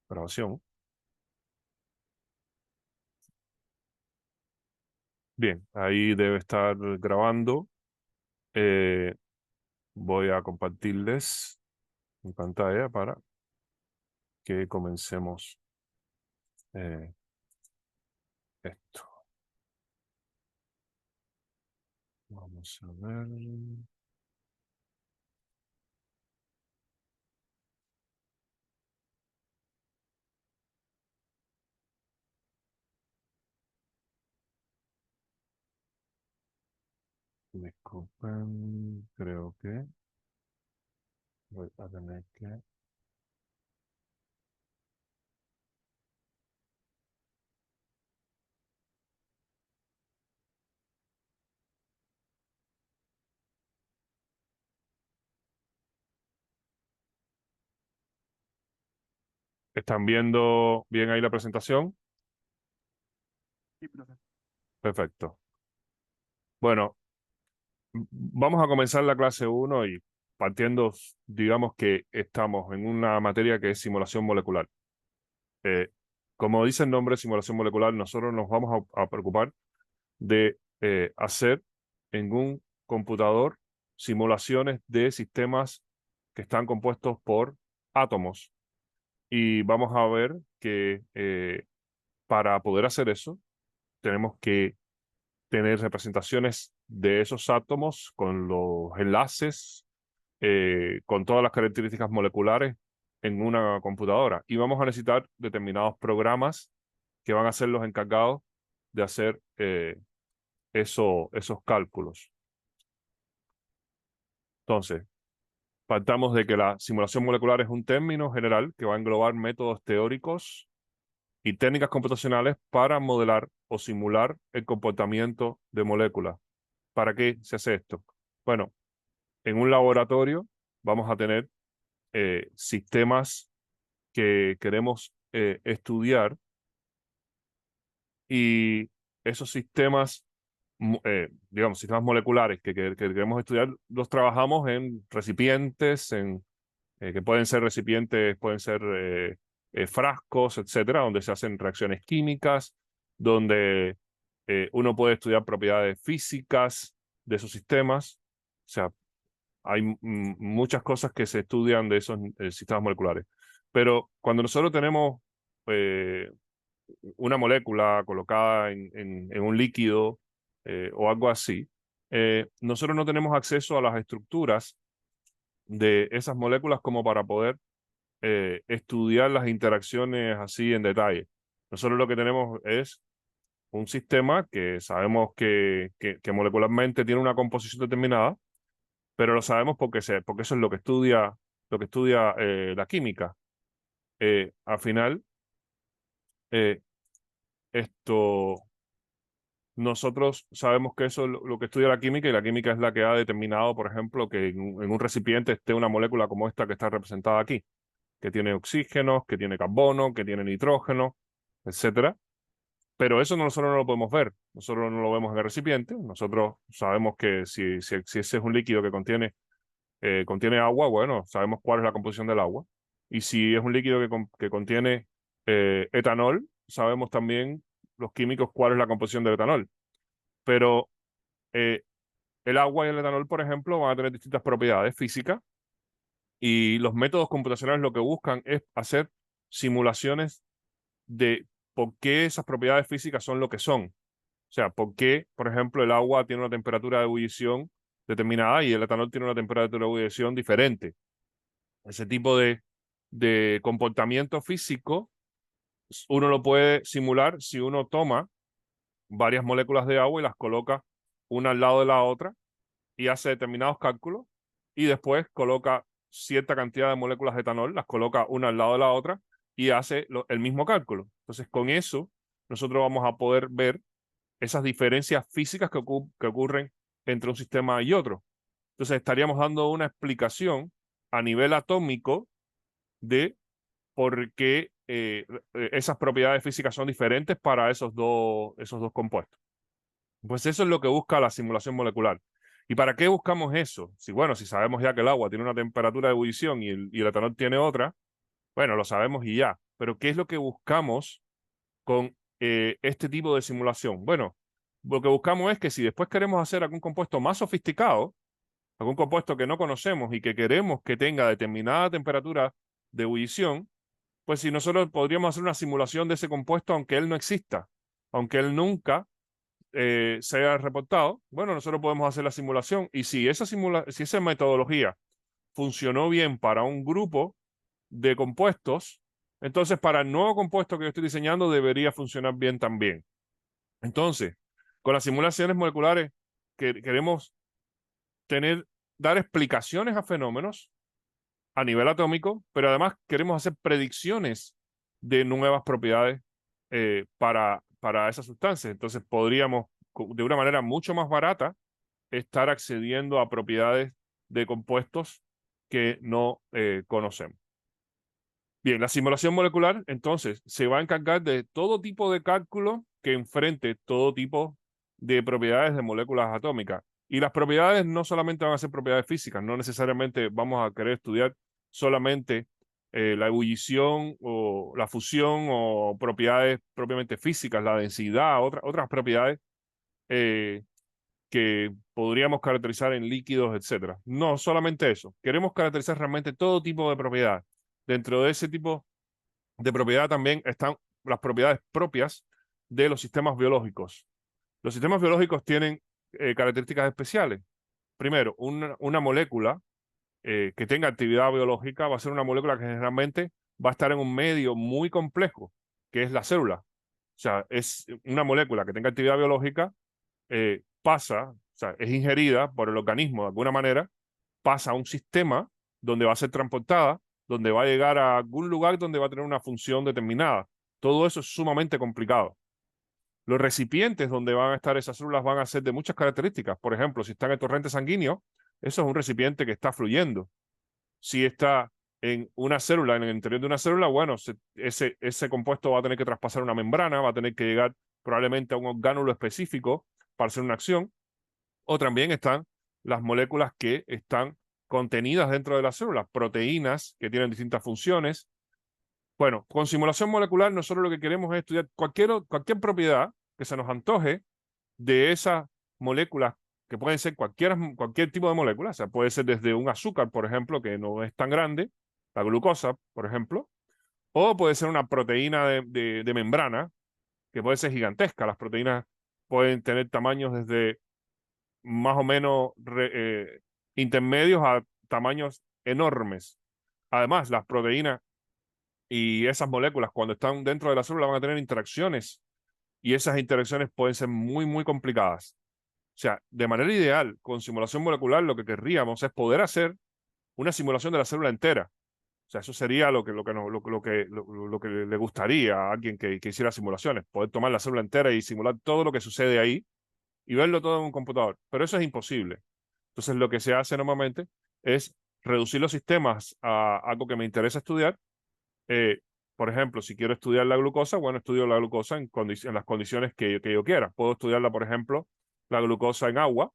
Grabación. Bien, ahí debe estar grabando. Eh, Voy a compartirles mi pantalla para que comencemos esto. Vamos a ver. Disculpen, creo que voy a tener que... ¿Están viendo bien ahí la presentación? Sí, profe. Perfecto. Bueno, vamos a comenzar la clase 1 y partiendo, digamos que estamos en una materia que es simulación molecular. Eh, Como dice el nombre, simulación molecular, nosotros nos vamos a preocupar de hacer en un computador simulaciones de sistemas que están compuestos por átomos. Y vamos a ver que para poder hacer eso, tenemos que tener representaciones de esos átomos con los enlaces, con todas las características moleculares en una computadora. Y vamos a necesitar determinados programas que van a ser los encargados de hacer esos cálculos. Entonces, partamos de que la simulación molecular es un término general que va a englobar métodos teóricos y técnicas computacionales para modelar o simular el comportamiento de moléculas. ¿Para qué se hace esto? Bueno, en un laboratorio vamos a tener sistemas que queremos estudiar y esos sistemas, digamos, sistemas moleculares que queremos estudiar, los trabajamos en recipientes, que pueden ser recipientes, pueden ser frascos, etcétera, donde se hacen reacciones químicas, donde uno puede estudiar propiedades físicas de esos sistemas. O sea, hay muchas cosas que se estudian de esos sistemas moleculares. Pero cuando nosotros tenemos eh, una molécula colocada en un líquido o algo así, nosotros no tenemos acceso a las estructuras de esas moléculas como para poder estudiar las interacciones así en detalle. Nosotros lo que tenemos es un sistema que sabemos que molecularmente tiene una composición determinada, pero lo sabemos porque eso es lo que estudia la química. Al final, eh, esto, nosotros sabemos que eso es lo que estudia la química y la química es la que ha determinado, por ejemplo, que en un recipiente esté una molécula como esta que está representada aquí, que tiene oxígeno, que tiene carbono, que tiene nitrógeno, etcétera. Pero eso nosotros no lo podemos ver, nosotros no lo vemos en el recipiente, nosotros sabemos que si ese es un líquido que contiene agua, bueno, sabemos cuál es la composición del agua. Y si es un líquido que contiene etanol, sabemos también los químicos cuál es la composición del etanol. Pero eh, el agua y el etanol, por ejemplo, van a tener distintas propiedades físicas y los métodos computacionales lo que buscan es hacer simulaciones de por qué esas propiedades físicas son lo que son. O sea, por qué, por ejemplo, el agua tiene una temperatura de ebullición determinada y el etanol tiene una temperatura de ebullición diferente. Ese tipo de comportamiento físico uno lo puede simular si uno toma varias moléculas de agua y las coloca una al lado de la otra y hace determinados cálculos y después coloca cierta cantidad de moléculas de etanol, las coloca una al lado de la otra y hace el mismo cálculo. Entonces, con eso, nosotros vamos a poder ver esas diferencias físicas que ocurren entre un sistema y otro. Entonces, estaríamos dando una explicación a nivel atómico de por qué esas propiedades físicas son diferentes para esos dos compuestos. Pues eso es lo que busca la simulación molecular. ¿Y para qué buscamos eso? Si, bueno, si sabemos ya que el agua tiene una temperatura de ebullición y el etanol tiene otra, bueno, lo sabemos y ya. Pero ¿qué es lo que buscamos con este tipo de simulación? Bueno, lo que buscamos es que si después queremos hacer algún compuesto más sofisticado, algún compuesto que no conocemos y que queremos que tenga determinada temperatura de ebullición, pues si nosotros podríamos hacer una simulación de ese compuesto aunque él no exista, aunque él nunca se haya reportado, bueno, nosotros podemos hacer la simulación y si si esa metodología funcionó bien para un grupo de compuestos, entonces para el nuevo compuesto que yo estoy diseñando debería funcionar bien también. Entonces, con las simulaciones moleculares queremos dar explicaciones a fenómenos a nivel atómico, pero además queremos hacer predicciones de nuevas propiedades para esas sustancias. Entonces podríamos, de una manera mucho más barata, estar accediendo a propiedades de compuestos que no conocemos. Bien, la simulación molecular entonces se va a encargar de todo tipo de cálculo que enfrente todo tipo de propiedades de moléculas atómicas. Y las propiedades no solamente van a ser propiedades físicas, no necesariamente vamos a querer estudiar solamente la ebullición o la fusión o propiedades propiamente físicas, la densidad, otras propiedades eh, que podríamos caracterizar en líquidos, etcétera. No solamente eso, queremos caracterizar realmente todo tipo de propiedad. Dentro de ese tipo de propiedad también están las propiedades propias de los sistemas biológicos. Los sistemas biológicos tienen características especiales. Primero, una molécula que tenga actividad biológica va a ser una molécula que generalmente va a estar en un medio muy complejo, que es la célula. O sea, es una molécula que tenga actividad biológica, o sea, es ingerida por el organismo de alguna manera, pasa a un sistema donde va a ser transportada, donde va a llegar a algún lugar donde va a tener una función determinada. Todo eso es sumamente complicado. Los recipientes donde van a estar esas células van a ser de muchas características. Por ejemplo, si está en el torrente sanguíneo, eso es un recipiente que está fluyendo. Si está en una célula, en el interior de una célula, bueno, ese compuesto va a tener que traspasar una membrana, va a tener que llegar probablemente a un orgánulo específico para hacer una acción. O también están las moléculas que están contenidas dentro de las células, proteínas que tienen distintas funciones. Bueno, con simulación molecular nosotros lo que queremos es estudiar cualquier propiedad que se nos antoje de esas moléculas, que pueden ser cualquier tipo de molécula, o sea, puede ser desde un azúcar, por ejemplo, que no es tan grande, la glucosa, por ejemplo, o puede ser una proteína de membrana, que puede ser gigantesca. Las proteínas pueden tener tamaños desde más o menos intermedios a tamaños enormes. Además, las proteínas y esas moléculas, cuando están dentro de la célula, van a tener interacciones y esas interacciones pueden ser muy, muy complicadas. O sea, de manera ideal, con simulación molecular, lo que querríamos es poder hacer una simulación de la célula entera. O sea, eso sería lo que le gustaría a alguien que hiciera simulaciones, poder tomar la célula entera y simular todo lo que sucede ahí y verlo todo en un computador. Pero eso es imposible. Entonces, lo que se hace normalmente es reducir los sistemas a algo que me interesa estudiar. Eh, por ejemplo, si quiero estudiar la glucosa, bueno, estudio la glucosa en las condiciones que yo quiera. Puedo estudiarla, por ejemplo, la glucosa en agua,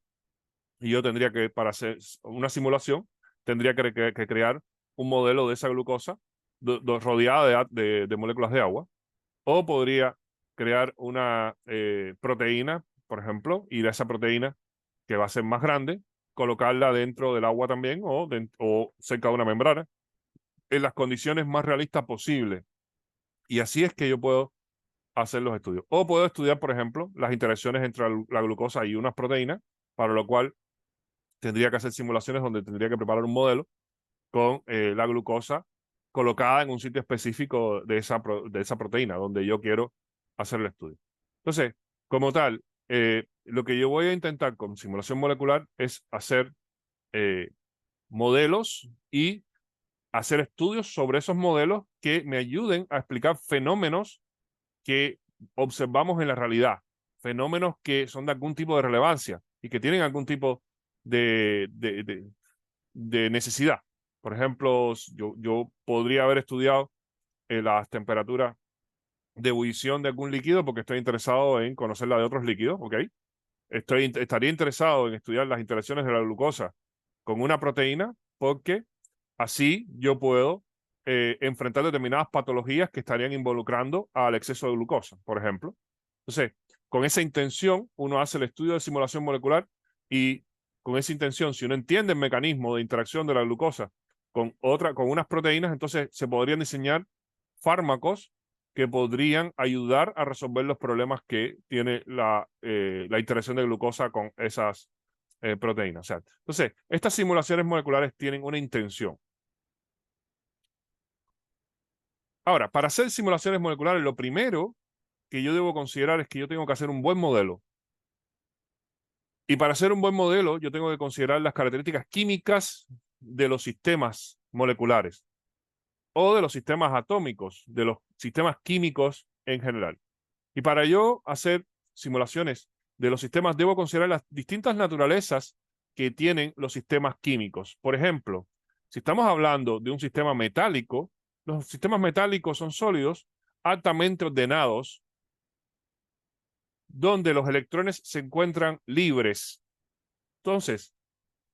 y yo tendría que, para hacer una simulación, tendría que crear un modelo de esa glucosa rodeada de moléculas de agua. O podría crear una proteína, por ejemplo, y de esa proteína, que va a ser más grande, colocarla dentro del agua también o cerca de una membrana, en las condiciones más realistas posibles. Y así es que yo puedo hacer los estudios. O puedo estudiar, por ejemplo, las interacciones entre la glucosa y unas proteínas, para lo cual tendría que hacer simulaciones donde tendría que preparar un modelo con la glucosa colocada en un sitio específico de esa proteína, donde yo quiero hacer el estudio. Entonces, como tal, lo que yo voy a intentar con simulación molecular es hacer modelos y hacer estudios sobre esos modelos que me ayuden a explicar fenómenos que observamos en la realidad, fenómenos que son de algún tipo de relevancia y que tienen algún tipo de necesidad. Por ejemplo, yo podría haber estudiado las temperaturas de ebullición de algún líquido porque estoy interesado en conocer la de otros líquidos, ¿ok? Estaría interesado en estudiar las interacciones de la glucosa con una proteína porque así yo puedo enfrentar determinadas patologías que estarían involucrando al exceso de glucosa, por ejemplo. Entonces, con esa intención, uno hace el estudio de simulación molecular y con esa intención, si uno entiende el mecanismo de interacción de la glucosa con unas proteínas, entonces se podrían diseñar fármacos que podrían ayudar a resolver los problemas que tiene la interacción de glucosa con esas proteínas. O sea, entonces, estas simulaciones moleculares tienen una intención. Ahora, para hacer simulaciones moleculares, lo primero que yo debo considerar es que yo tengo que hacer un buen modelo. Y para hacer un buen modelo, yo tengo que considerar las características químicas de los sistemas moleculares o de los sistemas atómicos, de los sistemas químicos en general. Y para yo hacer simulaciones de los sistemas, debo considerar las distintas naturalezas que tienen los sistemas químicos. Por ejemplo, si estamos hablando de un sistema metálico, los sistemas metálicos son sólidos altamente ordenados, donde los electrones se encuentran libres. Entonces,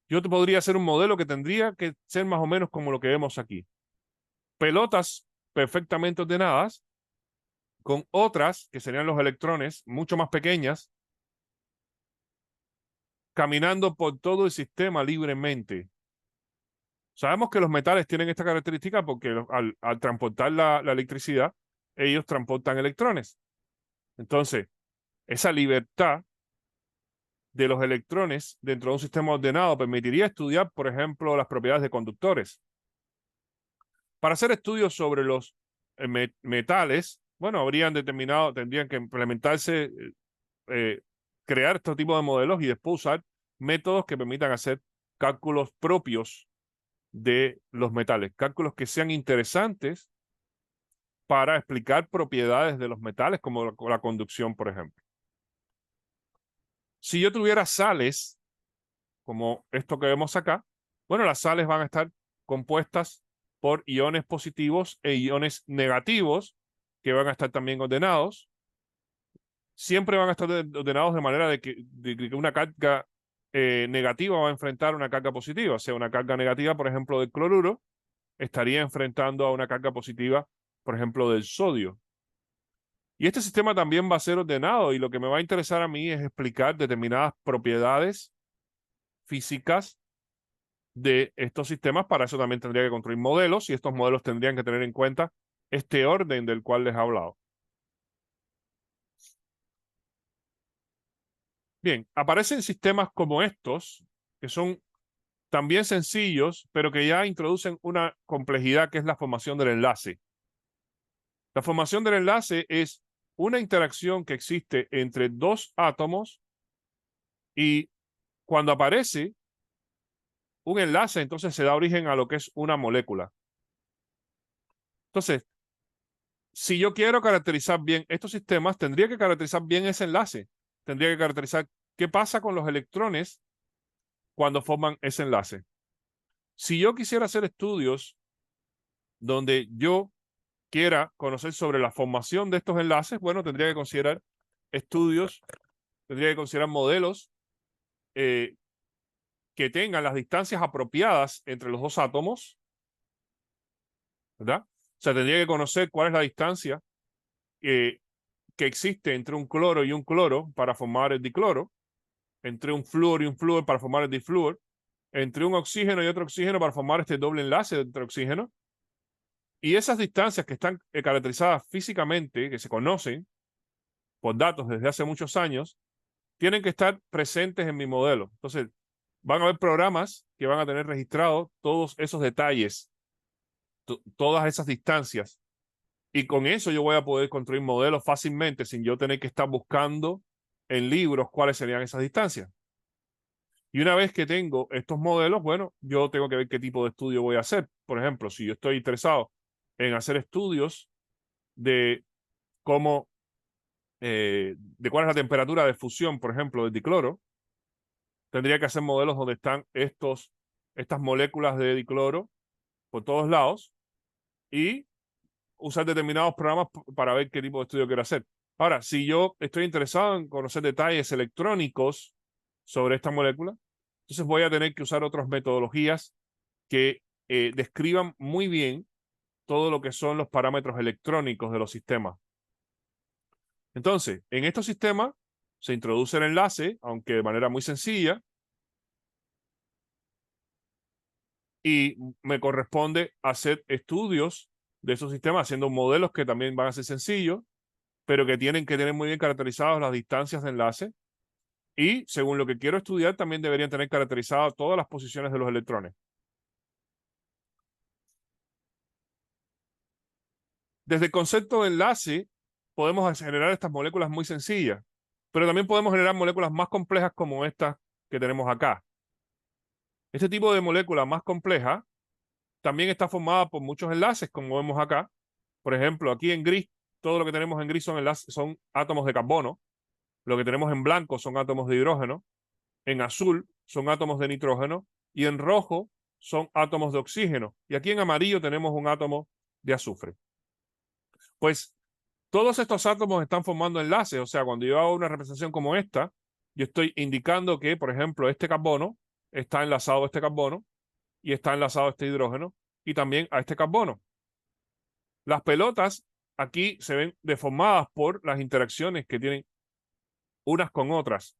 yo te podría hacer un modelo que tendría que ser más o menos como lo que vemos aquí. Pelotas perfectamente ordenadas, con otras, que serían los electrones, mucho más pequeñas, caminando por todo el sistema libremente. Sabemos que los metales tienen esta característica porque al transportar la electricidad, ellos transportan electrones. Entonces, esa libertad de los electrones dentro de un sistema ordenado permitiría estudiar, por ejemplo, las propiedades de conductores. Para hacer estudios sobre los metales, bueno, tendrían que implementarse, crear este tipo de modelos y después usar métodos que permitan hacer cálculos propios de los metales, cálculos que sean interesantes para explicar propiedades de los metales, como la conducción, por ejemplo. Si yo tuviera sales, como esto que vemos acá, bueno, las sales van a estar compuestas por iones positivos e iones negativos, que van a estar también ordenados. Siempre van a estar ordenados de manera de que una carga negativa va a enfrentar una carga positiva. O sea, una carga negativa, por ejemplo, del cloruro, estaría enfrentando a una carga positiva, por ejemplo, del sodio. Y este sistema también va a ser ordenado y lo que me va a interesar a mí es explicar determinadas propiedades físicas de estos sistemas. Para eso también tendría que construir modelos y estos modelos tendrían que tener en cuenta este orden del cual les he hablado. Bien, aparecen sistemas como estos, que son también sencillos, pero que ya introducen una complejidad que es la formación del enlace. La formación del enlace es una interacción que existe entre dos átomos y cuando aparece un enlace, entonces se da origen a lo que es una molécula. Entonces, si yo quiero caracterizar bien estos sistemas, tendría que caracterizar bien ese enlace. Tendría que caracterizar qué pasa con los electrones cuando forman ese enlace. Si yo quisiera hacer estudios donde yo quiera conocer sobre la formación de estos enlaces, bueno, tendría que considerar estudios, tendría que considerar modelos que tengan las distancias apropiadas entre los dos átomos, ¿verdad? O sea, tendría que conocer cuál es la distancia que existe entre un cloro y un cloro para formar el dicloro, entre un flúor y un flúor para formar el diflúor, entre un oxígeno y otro oxígeno para formar este doble enlace entre oxígeno. Y esas distancias que están caracterizadas físicamente, que se conocen por datos desde hace muchos años, tienen que estar presentes en mi modelo. Entonces, van a haber programas que van a tener registrados todos esos detalles, todas esas distancias. Y con eso yo voy a poder construir modelos fácilmente sin yo tener que estar buscando en libros cuáles serían esas distancias. Y una vez que tengo estos modelos, bueno, yo tengo que ver qué tipo de estudio voy a hacer. Por ejemplo, si yo estoy interesado en hacer estudios de cómo, de cuál es la temperatura de fusión, por ejemplo, del dicloro, tendría que hacer modelos donde están estas moléculas de dicloro por todos lados y usar determinados programas para ver qué tipo de estudio quiero hacer. Ahora, si yo estoy interesado en conocer detalles electrónicos sobre esta molécula, entonces voy a tener que usar otras metodologías que describan muy bien todo lo que son los parámetros electrónicos de los sistemas. Entonces, en estos sistemas se introduce el enlace, aunque de manera muy sencilla, y me corresponde hacer estudios de esos sistemas, haciendo modelos que también van a ser sencillos, pero que tienen que tener muy bien caracterizadas las distancias de enlace. Y según lo que quiero estudiar, también deberían tener caracterizadas todas las posiciones de los electrones. Desde el concepto de enlace, podemos generar estas moléculas muy sencillas, pero también podemos generar moléculas más complejas como estas que tenemos acá. Este tipo de molécula más compleja también está formada por muchos enlaces, como vemos acá. Por ejemplo, aquí en gris, todo lo que tenemos en gris son enlaces, son átomos de carbono. Lo que tenemos en blanco son átomos de hidrógeno. En azul son átomos de nitrógeno. Y en rojo son átomos de oxígeno. Y aquí en amarillo tenemos un átomo de azufre. Pues todos estos átomos están formando enlaces. O sea, cuando yo hago una representación como esta, yo estoy indicando que, por ejemplo, este carbono está enlazado a este carbono y está enlazado a este hidrógeno y también a este carbono. Las pelotas aquí se ven deformadas por las interacciones que tienen unas con otras.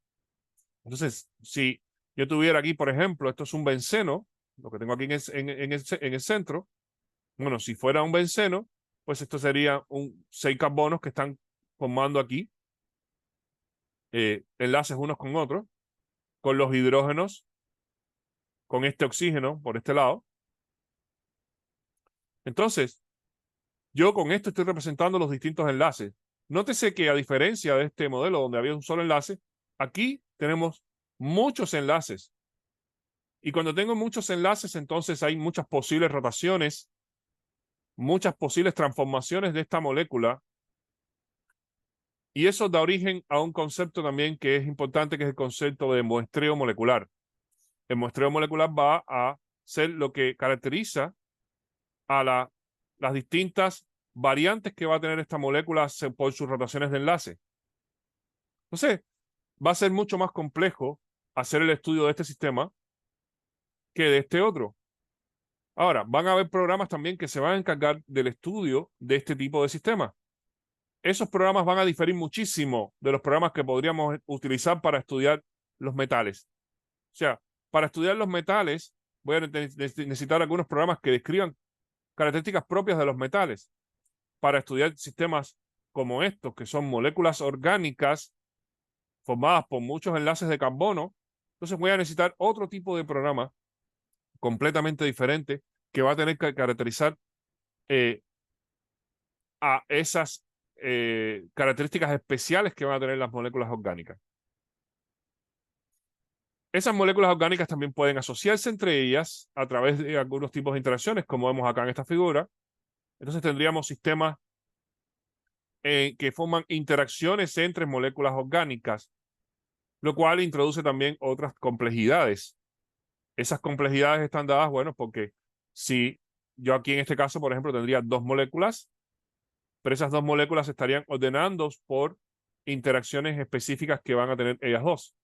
Entonces, si yo tuviera aquí, por ejemplo, esto es un benceno, lo que tengo aquí en el centro, bueno, si fuera un benceno, pues esto sería 6 carbonos que están formando aquí enlaces unos con otros, con los hidrógenos, con este oxígeno por este lado. Entonces, yo con esto estoy representando los distintos enlaces. Nótese que a diferencia de este modelo donde había un solo enlace, aquí tenemos muchos enlaces. Y cuando tengo muchos enlaces, entonces hay muchas posibles rotaciones, muchas posibles transformaciones de esta molécula. Y eso da origen a un concepto también que es importante, que es el concepto de muestreo molecular. El muestreo molecular va a ser lo que caracteriza a las distintas variantes que va a tener esta molécula por sus rotaciones de enlace. Entonces, va a ser mucho más complejo hacer el estudio de este sistema que de este otro. Ahora, van a haber programas también que se van a encargar del estudio de este tipo de sistemas. Esos programas van a diferir muchísimo de los programas que podríamos utilizar para estudiar los metales. O sea, para estudiar los metales voy a necesitar algunos programas que describan características propias de los metales. Para estudiar sistemas como estos, que son moléculas orgánicas formadas por muchos enlaces de carbono, entonces voy a necesitar otro tipo de programa completamente diferente que va a tener que caracterizar a esas características especiales que van a tener las moléculas orgánicas. Esas moléculas orgánicas también pueden asociarse entre ellas a través de algunos tipos de interacciones, como vemos acá en esta figura. Entonces tendríamos sistemas que forman interacciones entre moléculas orgánicas, lo cual introduce también otras complejidades. Esas complejidades están dadas, bueno, porque si yo aquí en este caso, por ejemplo, tendría 2 moléculas, pero esas 2 moléculas estarían ordenando por interacciones específicas que van a tener ellas dos.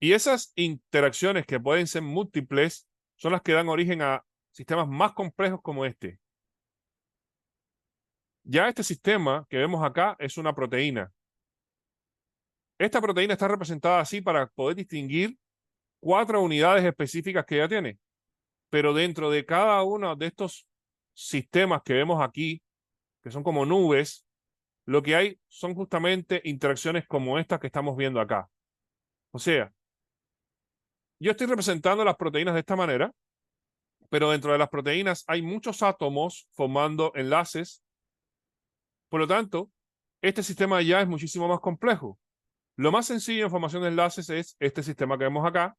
Y esas interacciones, que pueden ser múltiples, son las que dan origen a sistemas más complejos como este. Ya este sistema que vemos acá es una proteína. Esta proteína está representada así para poder distinguir 4 unidades específicas que ella tiene. Pero dentro de cada uno de estos sistemas que vemos aquí, que son como nubes, lo que hay son justamente interacciones como estas que estamos viendo acá. O sea, yo estoy representando las proteínas de esta manera, pero dentro de las proteínas hay muchos átomos formando enlaces. Por lo tanto, este sistema ya es muchísimo más complejo. Lo más sencillo en formación de enlaces es este sistema que vemos acá,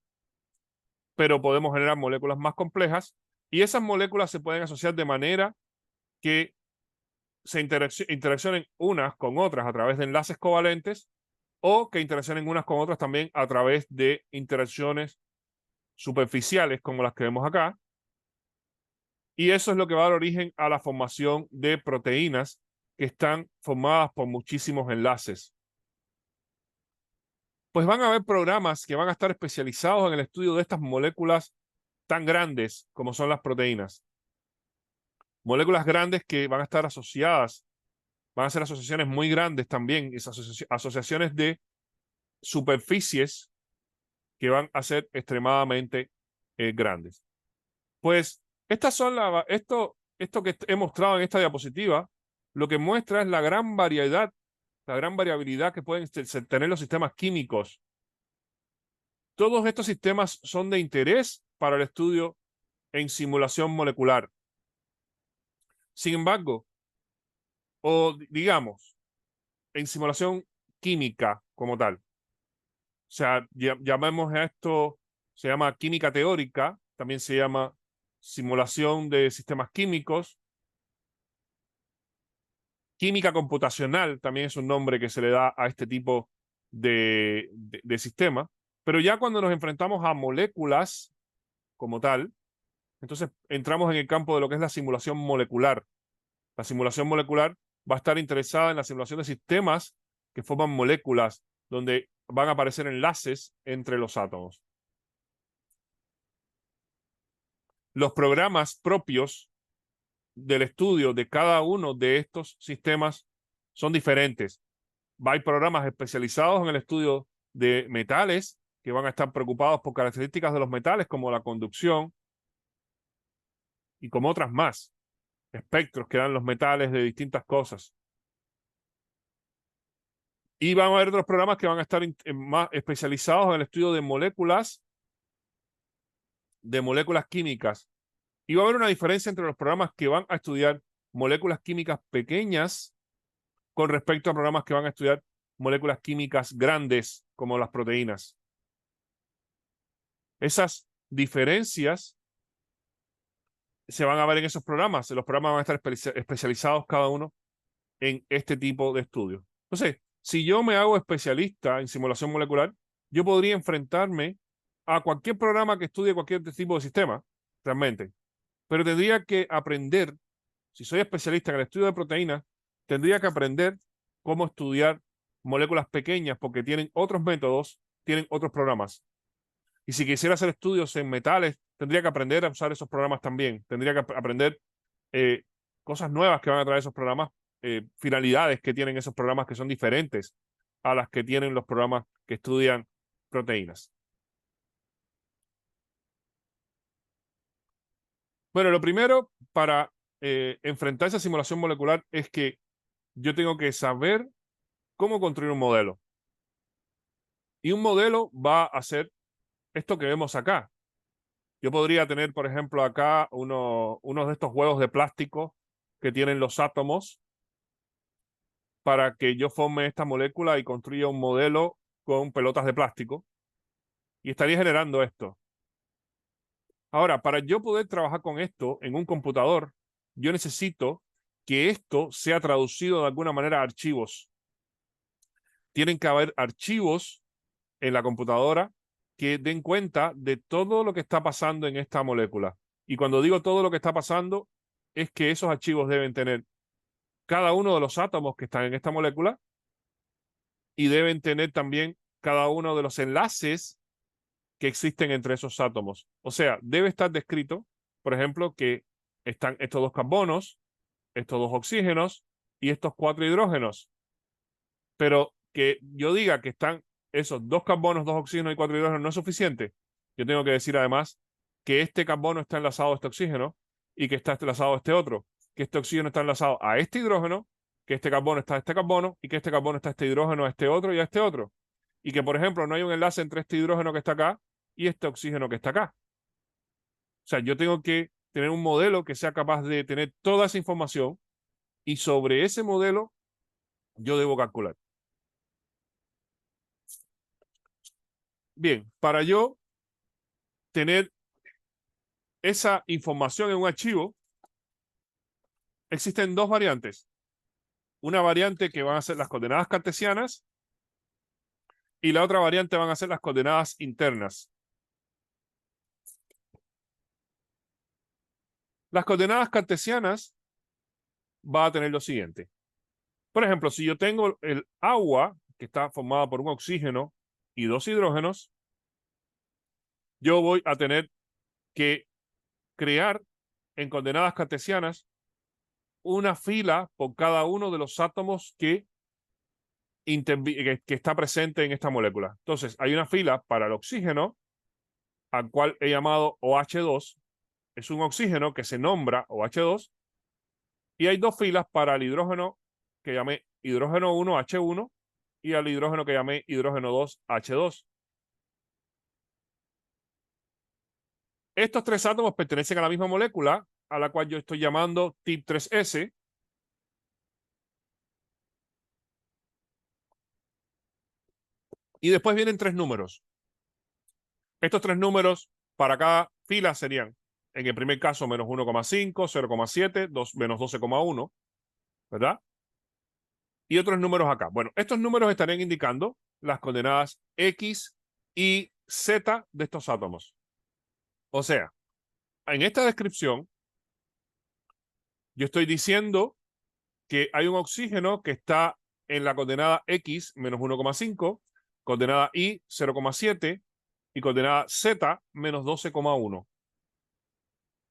pero podemos generar moléculas más complejas y esas moléculas se pueden asociar de manera que se interaccionen unas con otras a través de enlaces covalentes o que interaccionen unas con otras también a través de interacciones superficiales como las que vemos acá. Y eso es lo que va a dar origen a la formación de proteínas que están formadas por muchísimos enlaces. Pues van a haber programas que van a estar especializados en el estudio de estas moléculas tan grandes como son las proteínas. Moléculas grandes que van a estar asociadas, van a ser asociaciones muy grandes también, esas asociaciones de superficies que van a ser extremadamente grandes. Pues estas son esto que he mostrado en esta diapositiva, lo que muestra es la gran variedad, la gran variabilidad que pueden tener los sistemas químicos. Todos estos sistemas son de interés para el estudio en simulación molecular. Sin embargo, o digamos, en simulación química como tal. O sea, llamemos a esto, se llama química teórica, también se llama simulación de sistemas químicos. Química computacional también es un nombre que se le da a este tipo de sistema. Pero ya cuando nos enfrentamos a moléculas como tal, entonces entramos en el campo de lo que es la simulación molecular. La simulación molecular va a estar interesada en la simulación de sistemas que forman moléculas donde van a aparecer enlaces entre los átomos. Los programas propios del estudio de cada uno de estos sistemas son diferentes. Hay programas especializados en el estudio de metales que van a estar preocupados por características de los metales como la conducción y como otras más, espectros que dan los metales de distintas cosas. Y van a haber otros programas que van a estar más especializados en el estudio de moléculas químicas. Y va a haber una diferencia entre los programas que van a estudiar moléculas químicas pequeñas con respecto a programas que van a estudiar moléculas químicas grandes como las proteínas. Esas diferencias se van a ver en esos programas. Los programas van a estar especializados cada uno en este tipo de estudios. Entonces, si yo me hago especialista en simulación molecular, yo podría enfrentarme a cualquier programa que estudie cualquier tipo de sistema, realmente. Pero tendría que aprender, si soy especialista en el estudio de proteínas, tendría que aprender cómo estudiar moléculas pequeñas porque tienen otros métodos, tienen otros programas. Y si quisiera hacer estudios en metales, tendría que aprender a usar esos programas también. Tendría que aprender cosas nuevas que van a traer esos programas, finalidades que tienen esos programas que son diferentes a las que tienen los programas que estudian proteínas. Bueno, lo primero para enfrentar esa simulación molecular es que yo tengo que saber cómo construir un modelo. Y un modelo va a ser esto que vemos acá. Yo podría tener, por ejemplo, acá uno de estos huevos de plástico que tienen los átomos para que yo forme esta molécula y construya un modelo con pelotas de plástico y estaría generando esto. Ahora, para yo poder trabajar con esto en un computador, yo necesito que esto sea traducido de alguna manera a archivos. Tienen que haber archivos en la computadora que den cuenta de todo lo que está pasando en esta molécula. Y cuando digo todo lo que está pasando, es que esos archivos deben tener cada uno de los átomos que están en esta molécula y deben tener también cada uno de los enlaces que existen entre esos átomos. O sea, debe estar descrito, por ejemplo, que están estos dos carbonos, estos dos oxígenos y estos 4 hidrógenos. Pero que yo diga que están esos 2 carbonos, 2 oxígenos y 4 hidrógenos no es suficiente. Yo tengo que decir además que este carbono está enlazado a este oxígeno y que está enlazado a este otro, que este oxígeno está enlazado a este hidrógeno, que este carbono está a este carbono y que este carbono está a este hidrógeno, a este otro y a este otro. Y que, por ejemplo, no hay un enlace entre este hidrógeno que está acá y este oxígeno que está acá. O sea, yo tengo que tener un modelo que sea capaz de tener toda esa información y sobre ese modelo yo debo calcular. Bien, para yo tener esa información en un archivo, existen dos variantes. Una variante que van a ser las coordenadas cartesianas y la otra variante van a ser las coordenadas internas. Las coordenadas cartesianas va a tener lo siguiente. Por ejemplo, si yo tengo el agua, que está formada por un oxígeno y 2 hidrógenos, yo voy a tener que crear en coordenadas cartesianas una fila por cada uno de los átomos que está presente en esta molécula. Entonces, hay una fila para el oxígeno, al cual he llamado OH2. Es un oxígeno que se nombra OH2. Y hay dos filas para el hidrógeno que llamé hidrógeno 1, H1, y al hidrógeno que llamé hidrógeno 2, H2. Estos tres átomos pertenecen a la misma molécula, a la cual yo estoy llamando TIP3S. Y después vienen tres números. Estos tres números para cada fila serían, en el primer caso, menos 1,5, 0,7, menos 12,1, ¿verdad? Y otros números acá. Bueno, estos números estarían indicando las coordenadas X y Z de estos átomos. O sea, en esta descripción, yo estoy diciendo que hay un oxígeno que está en la coordenada X menos 1,5, coordenada Y 0,7 y coordenada Z menos 12,1.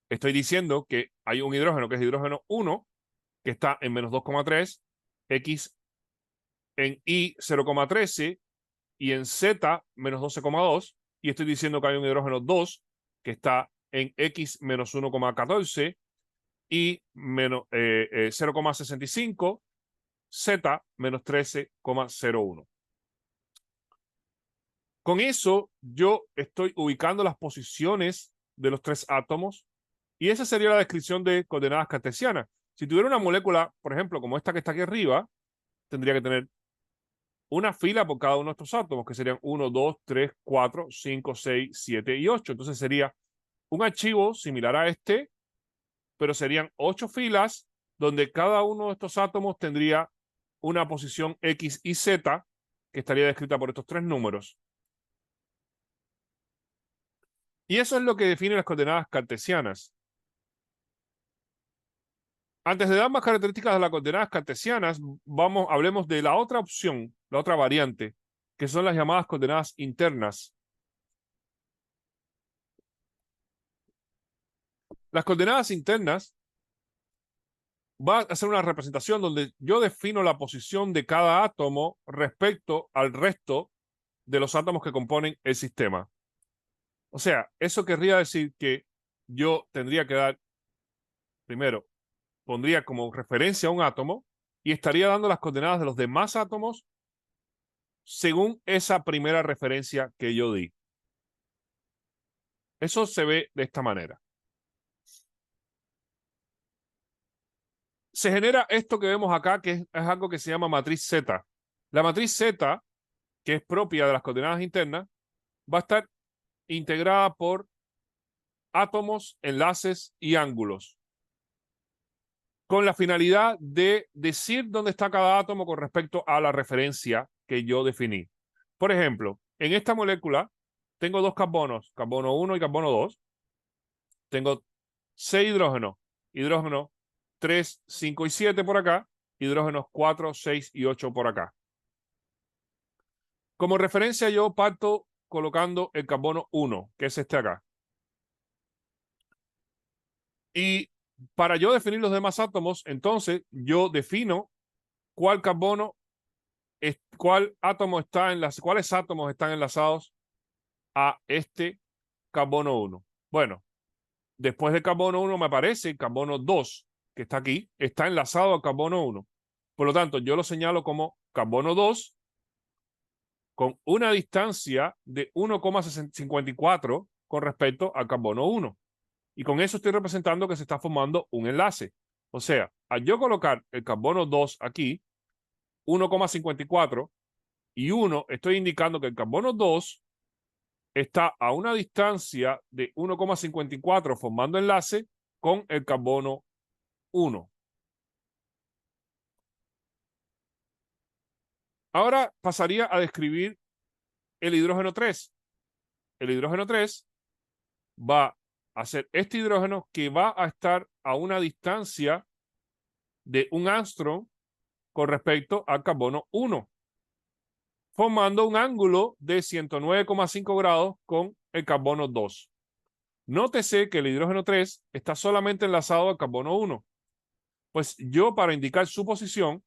Estoy diciendo que hay un hidrógeno que es hidrógeno 1 que está en menos 2,3, X en Y 0,13 y en Z menos 12,2. Y estoy diciendo que hay un hidrógeno 2 que está en X menos 1,14 y menos 0,65, Z menos 13,01. Con eso yo estoy ubicando las posiciones de los tres átomos y esa sería la descripción de coordenadas cartesianas. Si tuviera una molécula, por ejemplo, como esta que está aquí arriba, tendría que tener una fila por cada uno de estos átomos, que serían 1, 2, 3, 4, 5, 6, 7 y 8. Entonces sería un archivo similar a este, pero serían 8 filas donde cada uno de estos átomos tendría una posición X y Z que estaría descrita por estos tres números. Y eso es lo que define las coordenadas cartesianas. Antes de dar más características de las coordenadas cartesianas, hablemos de la otra opción, la otra variante, que son las llamadas coordenadas internas. Las coordenadas internas va a ser una representación donde yo defino la posición de cada átomo respecto al resto de los átomos que componen el sistema. O sea, eso querría decir que yo tendría que dar, primero, pondría como referencia a un átomo y estaría dando las coordenadas de los demás átomos según esa primera referencia que yo di. Eso se ve de esta manera. Se genera esto que vemos acá, que es algo que se llama matriz Z. La matriz Z, que es propia de las coordenadas internas, va a estar integrada por átomos, enlaces y ángulos, con la finalidad de decir dónde está cada átomo con respecto a la referencia que yo definí. Por ejemplo, en esta molécula tengo dos carbonos, carbono 1 y carbono 2. Tengo 6 hidrógenos, hidrógeno 3, 5 y 7 por acá, hidrógenos 4, 6 y 8 por acá. Como referencia yo parto colocando el carbono 1, que es este acá. Y para yo definir los demás átomos, entonces yo defino cuál cuáles átomos están enlazados a este carbono 1. Bueno, después del carbono 1 me aparece el carbono 2, que está aquí, está enlazado al carbono 1. Por lo tanto, yo lo señalo como carbono 2 con una distancia de 1,54 con respecto al carbono 1. Y con eso estoy representando que se está formando un enlace. O sea, al yo colocar el carbono 2 aquí, 1,54 y 1, estoy indicando que el carbono 2 está a una distancia de 1,54 formando enlace con el carbono 1. Ahora pasaría a describir el hidrógeno 3. El hidrógeno 3 va a ser este hidrógeno que va a estar a una distancia de 1 angstrom con respecto al carbono 1, formando un ángulo de 109,5 grados con el carbono 2. Nótese que el hidrógeno 3 está solamente enlazado al carbono 1. Pues yo, para indicar su posición,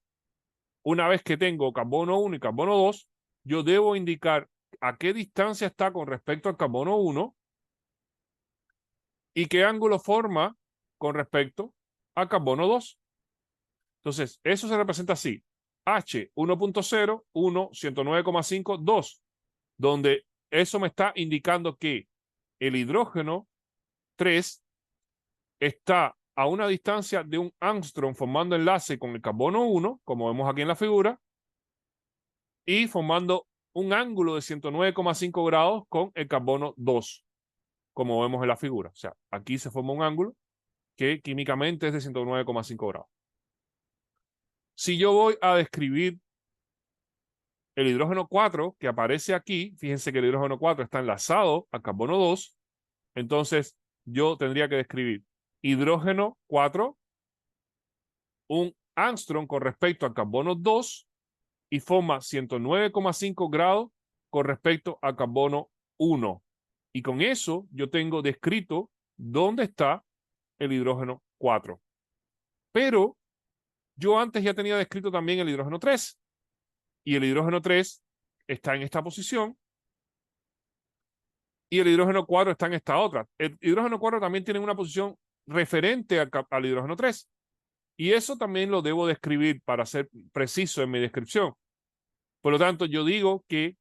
una vez que tengo carbono 1 y carbono 2, yo debo indicar a qué distancia está con respecto al carbono 1 y qué ángulo forma con respecto al carbono 2. Entonces, eso se representa así. H 1.0, 1, 109,5, 2, donde eso me está indicando que el hidrógeno 3 está a una distancia de un ángstrom formando enlace con el carbono 1, como vemos aquí en la figura, y formando un ángulo de 109,5 grados con el carbono 2, como vemos en la figura. O sea, aquí se forma un ángulo que químicamente es de 109,5 grados. Si yo voy a describir el hidrógeno 4 que aparece aquí, fíjense que el hidrógeno 4 está enlazado al carbono 2, entonces yo tendría que describir hidrógeno 4, un ángstrom con respecto al carbono 2 y forma 109,5 grados con respecto al carbono 1. Y con eso yo tengo descrito dónde está el hidrógeno 4. Pero yo antes ya tenía descrito también el hidrógeno 3. Y el hidrógeno 3 está en esta posición. Y el hidrógeno 4 está en esta otra. El hidrógeno 4 también tiene una posición referente al hidrógeno 3. Y eso también lo debo describir para ser preciso en mi descripción. Por lo tanto, yo digo que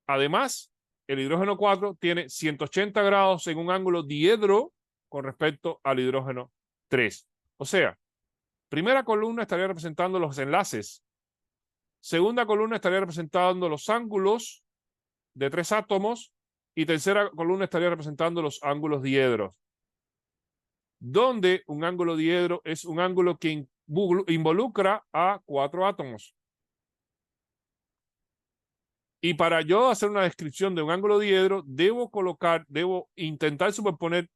además el hidrógeno 4 tiene 180 grados en un ángulo diedro con respecto al hidrógeno 3. O sea, primera columna estaría representando los enlaces. Segunda columna estaría representando los ángulos de 3 átomos. Y tercera columna estaría representando los ángulos diedros. Donde un ángulo diedro es un ángulo que involucra a 4 átomos. Y para yo hacer una descripción de un ángulo diedro, debo intentar superponer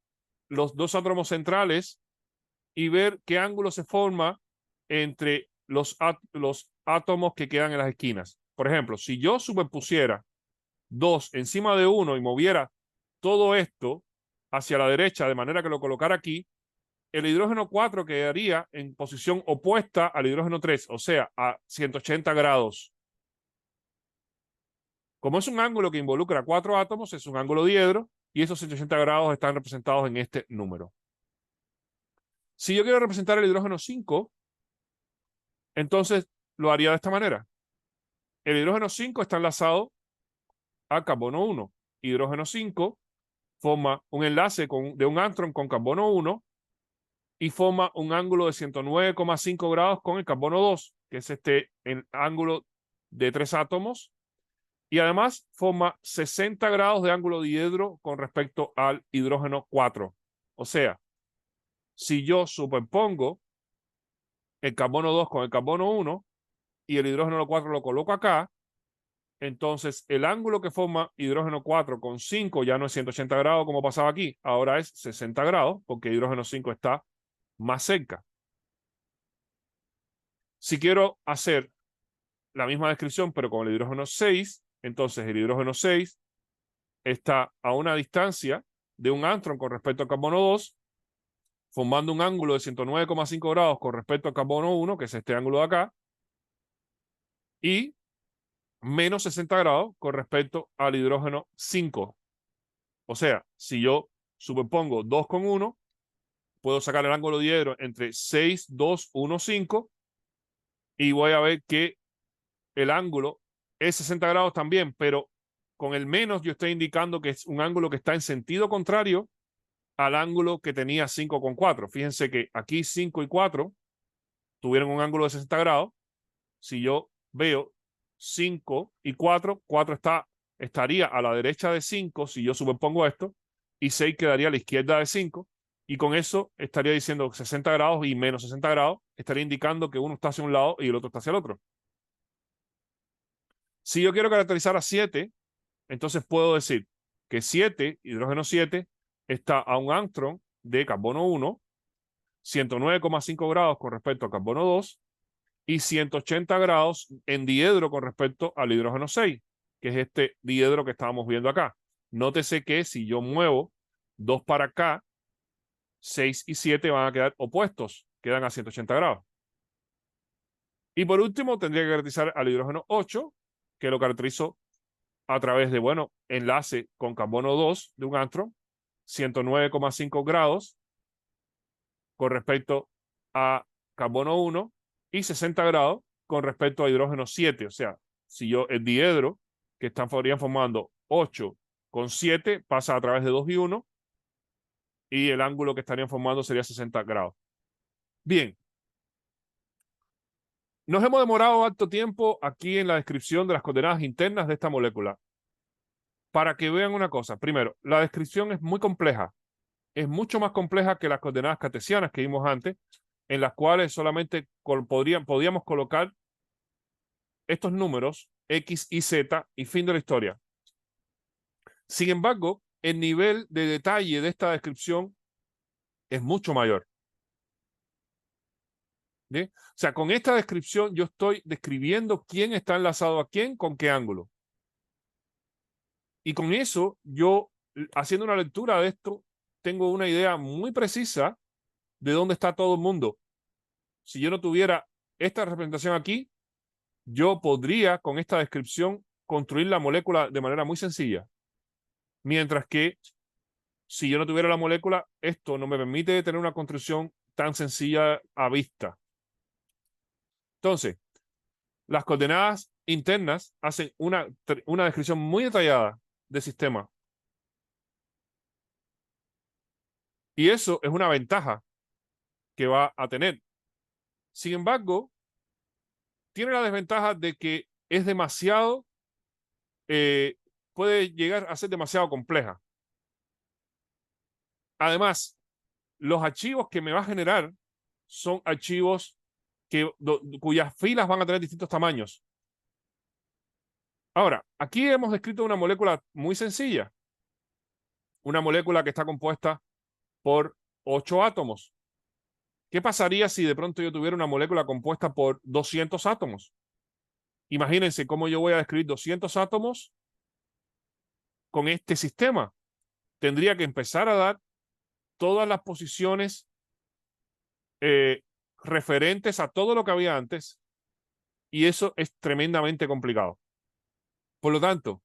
los 2 átomos centrales y ver qué ángulo se forma entre los átomos que quedan en las esquinas. Por ejemplo, si yo superpusiera 2 encima de 1 y moviera todo esto hacia la derecha de manera que lo colocara aquí, el hidrógeno 4 quedaría en posición opuesta al hidrógeno 3, o sea, a 180 grados. Como es un ángulo que involucra 4 átomos, es un ángulo diedro y esos 180 grados están representados en este número. Si yo quiero representar el hidrógeno 5, entonces lo haría de esta manera. El hidrógeno 5 está enlazado a carbono 1. Hidrógeno 5 forma un enlace de un ángstrom con carbono 1 y forma un ángulo de 109,5 grados con el carbono 2, que es el ángulo de 3 átomos. Y además forma 60 grados de ángulo diedro con respecto al hidrógeno 4. O sea, si yo superpongo el carbono 2 con el carbono 1 y el hidrógeno 4 lo coloco acá, entonces el ángulo que forma hidrógeno 4 con 5 ya no es 180 grados como pasaba aquí, ahora es 60 grados porque hidrógeno 5 está más cerca. Si quiero hacer la misma descripción pero con el hidrógeno 6, entonces el hidrógeno 6 está a una distancia de un ángstrom con respecto al carbono 2, formando un ángulo de 109,5 grados con respecto al carbono 1, que es este ángulo de acá, y menos 60 grados con respecto al hidrógeno 5. O sea, si yo superpongo 2 con 1, puedo sacar el ángulo diedro entre 6, 2, 1, 5, y voy a ver que el ángulo es 60 grados también, pero con el menos yo estoy indicando que es un ángulo que está en sentido contrario al ángulo que tenía 5 con 4. Fíjense que aquí 5 y 4 tuvieron un ángulo de 60 grados. Si yo veo 5 y 4, 4 estaría a la derecha de 5 si yo superpongo esto, y 6 quedaría a la izquierda de 5, y con eso estaría diciendo 60 grados y menos 60 grados, estaría indicando que uno está hacia un lado y el otro está hacia el otro. Si yo quiero caracterizar a 7, entonces puedo decir que 7, hidrógeno 7, está a un ángstrom de carbono 1, 109,5 grados con respecto al carbono 2 y 180 grados en diedro con respecto al hidrógeno 6, que es este diedro que estábamos viendo acá. Nótese que si yo muevo 2 para acá, 6 y 7 van a quedar opuestos, quedan a 180 grados. Y por último, tendría que caracterizar al hidrógeno 8, que lo caracterizo a través de, bueno, enlace con carbono 2 de un antro, 109,5 grados con respecto a carbono 1 y 60 grados con respecto a hidrógeno 7. O sea, si yo el diedro que estarían formando 8 con 7 pasa a través de 2 y 1 y el ángulo que estarían formando sería 60 grados. Bien. Nos hemos demorado harto tiempo aquí en la descripción de las coordenadas internas de esta molécula. Para que vean una cosa, primero, la descripción es muy compleja. Es mucho más compleja que las coordenadas cartesianas que vimos antes, en las cuales solamente podíamos colocar estos números X y Z y fin de la historia. Sin embargo, el nivel de detalle de esta descripción es mucho mayor. ¿Bien? O sea, con esta descripción yo estoy describiendo quién está enlazado a quién, con qué ángulo. Y con eso, yo, haciendo una lectura de esto, tengo una idea muy precisa de dónde está todo el mundo. Si yo no tuviera esta representación aquí, yo podría, con esta descripción, construir la molécula de manera muy sencilla. Mientras que, si yo no tuviera la molécula, esto no me permite tener una construcción tan sencilla a vista. Entonces, las coordenadas internas hacen una descripción muy detallada del sistema. Y eso es una ventaja que va a tener. Sin embargo, tiene la desventaja de que es demasiado, puede llegar a ser demasiado compleja. Además, los archivos que me va a generar son archivos cuyas filas van a tener distintos tamaños. Ahora, aquí hemos descrito una molécula muy sencilla. Una molécula que está compuesta por 8 átomos. ¿Qué pasaría si de pronto yo tuviera una molécula compuesta por 200 átomos? Imagínense cómo yo voy a describir 200 átomos con este sistema. Tendría que empezar a dar todas las posiciones referentes a todo lo que había antes, y eso es tremendamente complicado. Por lo tanto,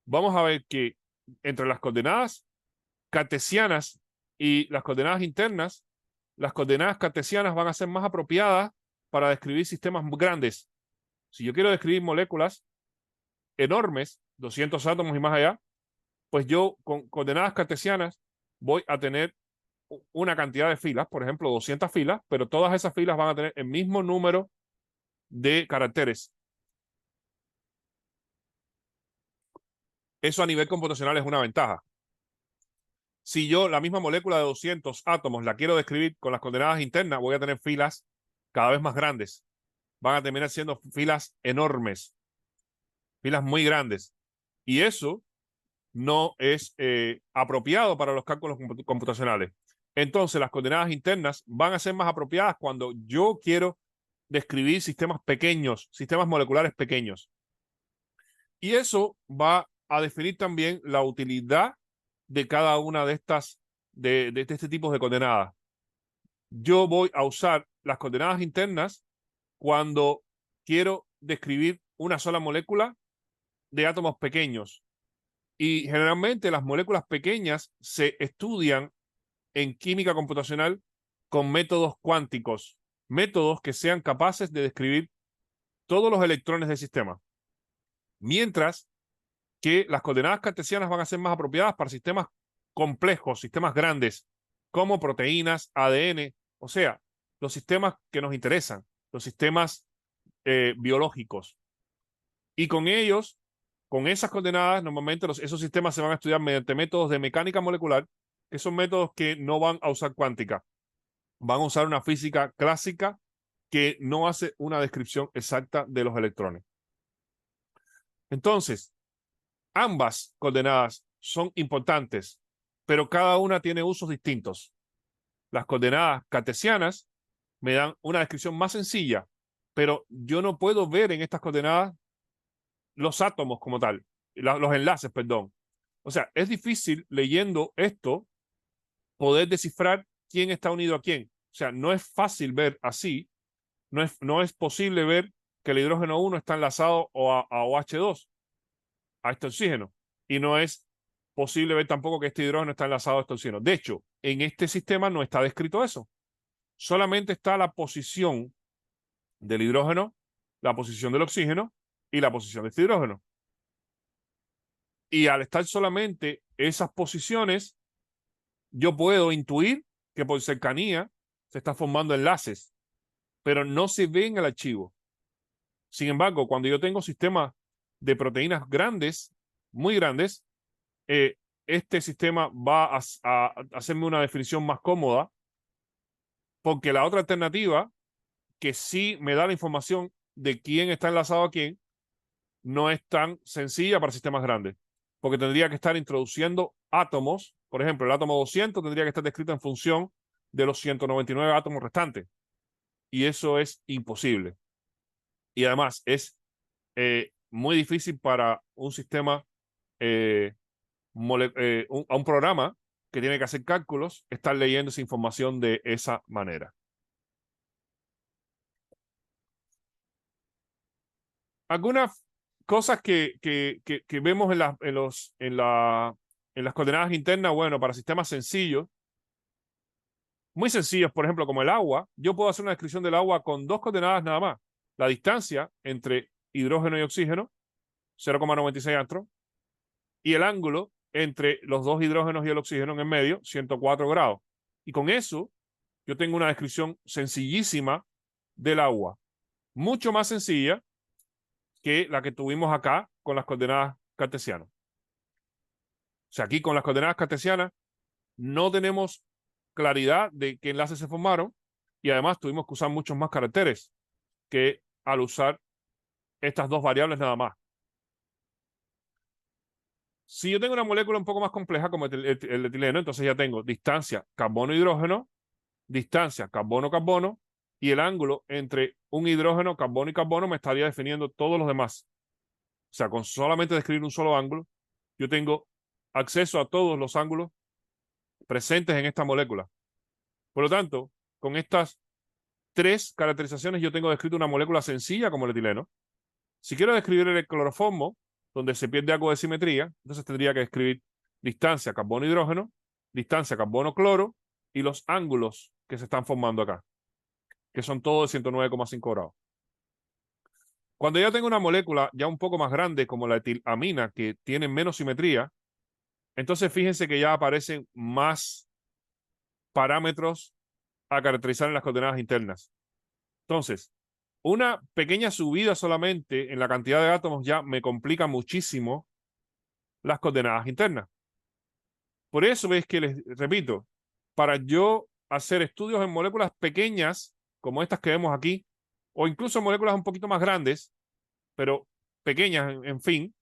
vamos a ver que entre las coordenadas cartesianas y las coordenadas internas, las coordenadas cartesianas van a ser más apropiadas para describir sistemas grandes. Si yo quiero describir moléculas enormes, 200 átomos y más allá, pues yo con coordenadas cartesianas voy a tener una cantidad de filas, por ejemplo, 200 filas, pero todas esas filas van a tener el mismo número de caracteres. Eso a nivel computacional es una ventaja. Si yo la misma molécula de 200 átomos la quiero describir con las coordenadas internas, voy a tener filas cada vez más grandes. Van a terminar siendo filas enormes, filas muy grandes. Y eso no es apropiado para los cálculos computacionales. Entonces, las coordenadas internas van a ser más apropiadas cuando yo quiero describir sistemas pequeños, sistemas moleculares pequeños. Y eso va a definir también la utilidad de cada una de estas, de este tipo de coordenadas. Yo voy a usar las coordenadas internas cuando quiero describir una sola molécula de átomos pequeños. Y generalmente las moléculas pequeñas se estudian en química computacional con métodos cuánticos, métodos que sean capaces de describir todos los electrones del sistema. Mientras que las coordenadas cartesianas van a ser más apropiadas para sistemas complejos, sistemas grandes, como proteínas, ADN, o sea, los sistemas que nos interesan, los sistemas biológicos. Y con ellos, con esas coordenadas, normalmente esos sistemas se van a estudiar mediante métodos de mecánica molecular, que son métodos que no van a usar cuántica. Van a usar una física clásica que no hace una descripción exacta de los electrones. Entonces, ambas coordenadas son importantes, pero cada una tiene usos distintos. Las coordenadas cartesianas me dan una descripción más sencilla, pero yo no puedo ver en estas coordenadas los átomos como tal, los enlaces, perdón. O sea, es difícil leyendo esto poder descifrar quién está unido a quién. O sea, no es fácil ver así no es posible ver que el hidrógeno 1 está enlazado a OH2, a este oxígeno. Y no es posible ver tampoco que este hidrógeno está enlazado a este oxígeno. De hecho, en este sistema no está descrito eso. Solamente está la posición del hidrógeno, la posición del oxígeno y la posición de este hidrógeno. Y al estar solamente esas posiciones, yo puedo intuir que por cercanía se están formando enlaces, pero no se ve en el archivo. Sin embargo, cuando yo tengo sistemas de proteínas grandes, muy grandes, este sistema va a hacerme una definición más cómoda, porque la otra alternativa, que sí me da la información de quién está enlazado a quién, no es tan sencilla para sistemas grandes, porque tendría que estar introduciendo átomos. Por ejemplo, el átomo 200 tendría que estar descrito en función de los 199 átomos restantes, y eso es imposible. Y además es muy difícil para un sistema, a un programa que tiene que hacer cálculos, estar leyendo esa información de esa manera. Algunas cosas que vemos en las coordenadas internas, bueno, para sistemas sencillos, muy sencillos, por ejemplo, como el agua, yo puedo hacer una descripción del agua con dos coordenadas nada más. La distancia entre hidrógeno y oxígeno, 0,96 angstrom, y el ángulo entre los dos hidrógenos y el oxígeno en el medio, 104 grados. Y con eso, yo tengo una descripción sencillísima del agua, mucho más sencilla que la que tuvimos acá con las coordenadas cartesianas. O sea, aquí con las coordenadas cartesianas no tenemos claridad de qué enlaces se formaron, y además tuvimos que usar muchos más caracteres que al usar estas dos variables nada más. Si yo tengo una molécula un poco más compleja como el etileno, entonces ya tengo distancia carbono-hidrógeno, distancia carbono-carbono, y el ángulo entre un hidrógeno, carbono y carbono me estaría definiendo todos los demás. O sea, con solamente describir un solo ángulo, yo tengo acceso a todos los ángulos presentes en esta molécula. Por lo tanto, con estas tres caracterizaciones yo tengo descrito una molécula sencilla como el etileno. Si quiero describir el cloroformo, donde se pierde algo de simetría, entonces tendría que escribir distancia carbono-hidrógeno, distancia carbono-cloro y los ángulos que se están formando acá, que son todos de 109,5 grados. Cuando ya tengo una molécula ya un poco más grande, como la etilamina, que tiene menos simetría, entonces fíjense que ya aparecen más parámetros a caracterizar en las coordenadas internas. Entonces, una pequeña subida solamente en la cantidad de átomos ya me complica muchísimo las coordenadas internas. Por eso es que les repito, para yo hacer estudios en moléculas pequeñas, como estas que vemos aquí, o incluso moléculas un poquito más grandes, pero pequeñas, en fin,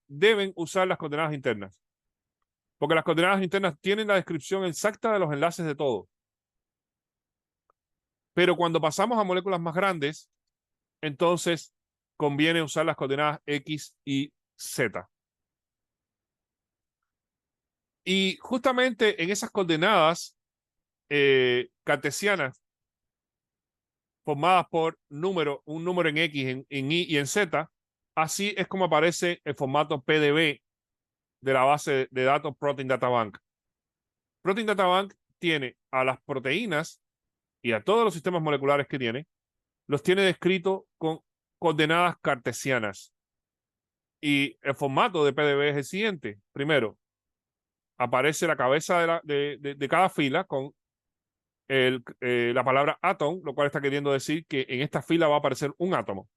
deben usar las coordenadas internas. Porque las coordenadas internas tienen la descripción exacta de los enlaces de todo. Pero cuando pasamos a moléculas más grandes, entonces conviene usar las coordenadas X y Z. Y justamente en esas coordenadas cartesianas, formadas por un número en X, en Y y en Z, así es como aparece el formato PDB de la base de datos Protein Data Bank. Protein Data Bank tiene a las proteínas y a todos los sistemas moleculares que tiene, los tiene descritos con coordenadas cartesianas. Y el formato de PDB es el siguiente. Primero, aparece la cabeza de cada fila con la palabra átomo, lo cual está queriendo decir que en esta fila va a aparecer un átomo.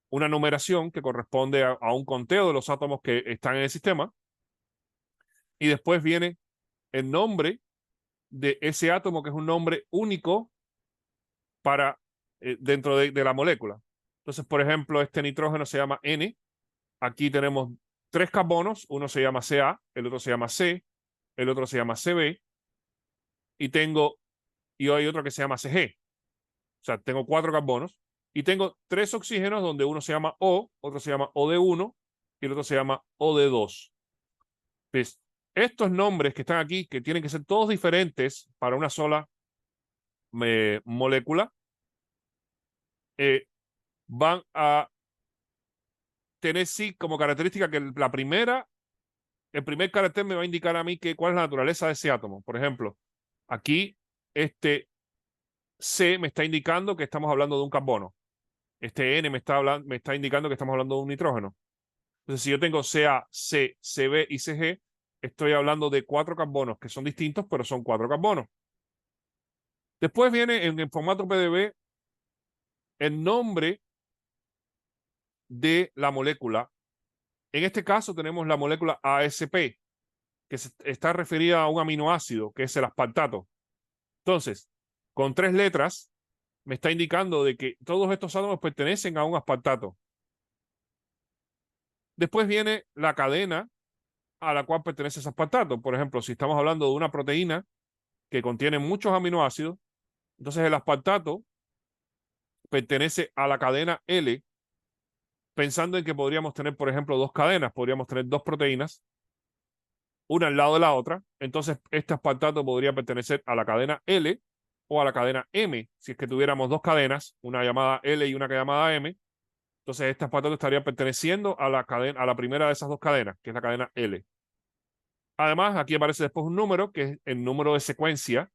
Una numeración que corresponde a un conteo de los átomos que están en el sistema. Y después viene el nombre de ese átomo, que es un nombre único para dentro de la molécula. Entonces, por ejemplo, este nitrógeno se llama N. Aquí tenemos tres carbonos, uno se llama Ca, el otro se llama C, el otro se llama Cb, y hay otro que se llama Cg. O sea, tengo cuatro carbonos y tengo tres oxígenos, donde uno se llama O, otro se llama OD1 y el otro se llama OD2. Pues estos nombres que están aquí, que tienen que ser todos diferentes para una sola molécula van a tener sí como característica que el primer carácter me va a indicar a mí cuál es la naturaleza de ese átomo. Por ejemplo, aquí este C me está indicando que estamos hablando de un carbono. Este N me está indicando que estamos hablando de un nitrógeno. Entonces, si yo tengo Ca, C, Cb y Cg, estoy hablando de 4 carbonos que son distintos, pero son 4 carbonos. Después viene en el formato PDB el nombre de la molécula. En este caso tenemos la molécula ASP, que está referida a un aminoácido, que es el aspartato. Entonces, con 3 letras, me está indicando de que todos estos átomos pertenecen a un aspartato. Después viene la cadena a la cual pertenece ese aspartato. Por ejemplo, si estamos hablando de una proteína que contiene muchos aminoácidos, entonces el aspartato pertenece a la cadena L, pensando en que podríamos tener, por ejemplo, 2 cadenas, podríamos tener 2 proteínas, una al lado de la otra. Entonces, este aspartato podría pertenecer a la cadena L o a la cadena M. Si es que tuviéramos 2 cadenas, una llamada L y una llamada M, entonces este aspartato estaría perteneciendo a la primera de esas 2 cadenas, que es la cadena L. Además, aquí aparece después un número, que es el número de secuencia.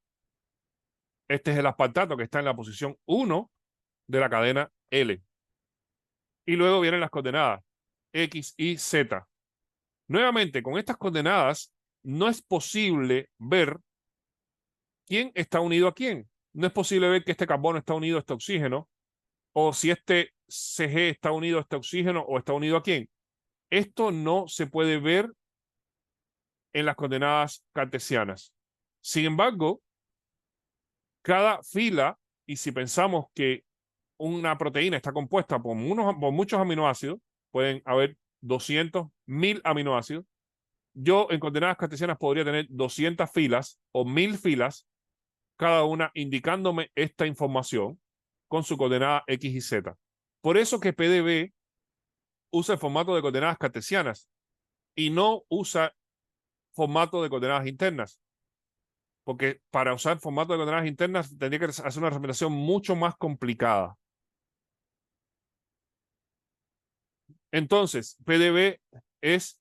Este es el aspartato que está en la posición 1 de la cadena L. Y luego vienen las coordenadas X, Y, Z. Nuevamente, con estas coordenadas no es posible ver quién está unido a quién. No es posible ver que este carbono está unido a este oxígeno, o si este Cg está unido a este oxígeno o está unido a quién. Esto no se puede ver en las coordenadas cartesianas. Sin embargo, cada fila, y si pensamos que una proteína está compuesta por muchos aminoácidos, pueden haber 200.000 aminoácidos. Yo en coordenadas cartesianas podría tener 200 filas o 1000 filas, cada una indicándome esta información con su coordenada X y Z. Por eso que PDB usa el formato de coordenadas cartesianas y no usa formato de coordenadas internas. Porque para usar formato de coordenadas internas tendría que hacer una representación mucho más complicada. Entonces, PDB es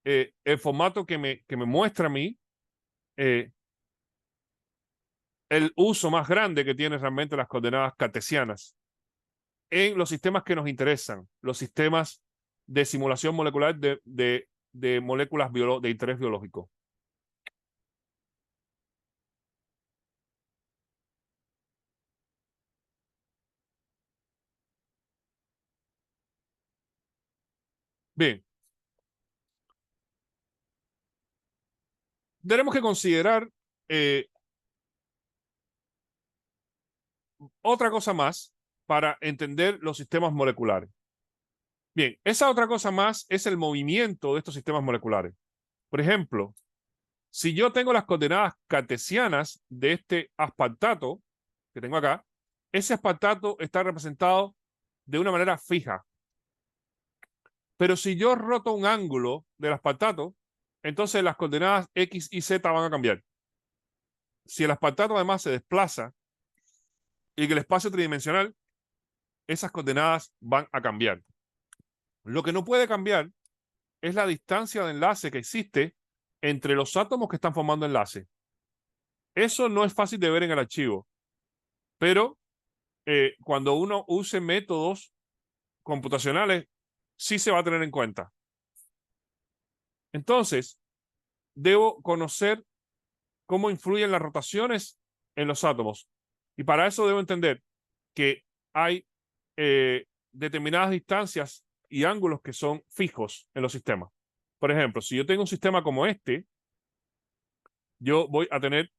el formato que me muestra a mí el uso más grande que tienen realmente las coordenadas cartesianas en los sistemas que nos interesan, los sistemas de simulación molecular de moléculas de interés biológico. Bien, tenemos que considerar otra cosa más para entender los sistemas moleculares. Bien, esa otra cosa más es el movimiento de estos sistemas moleculares. Por ejemplo, si yo tengo las coordenadas cartesianas de este aspartato que tengo acá, ese aspartato está representado de una manera fija. Pero si yo roto un ángulo del aspartato, entonces las coordenadas X y Z van a cambiar. Si el aspartato además se desplaza y que el espacio tridimensional, esas coordenadas van a cambiar. Lo que no puede cambiar es la distancia de enlace que existe entre los átomos que están formando enlace. Eso no es fácil de ver en el archivo, pero cuando uno use métodos computacionales, sí se va a tener en cuenta. Entonces, debo conocer cómo influyen las rotaciones en los átomos. Y para eso debo entender que hay determinadas distancias y ángulos que son fijos en los sistemas. Por ejemplo, si yo tengo un sistema como este, yo voy a tener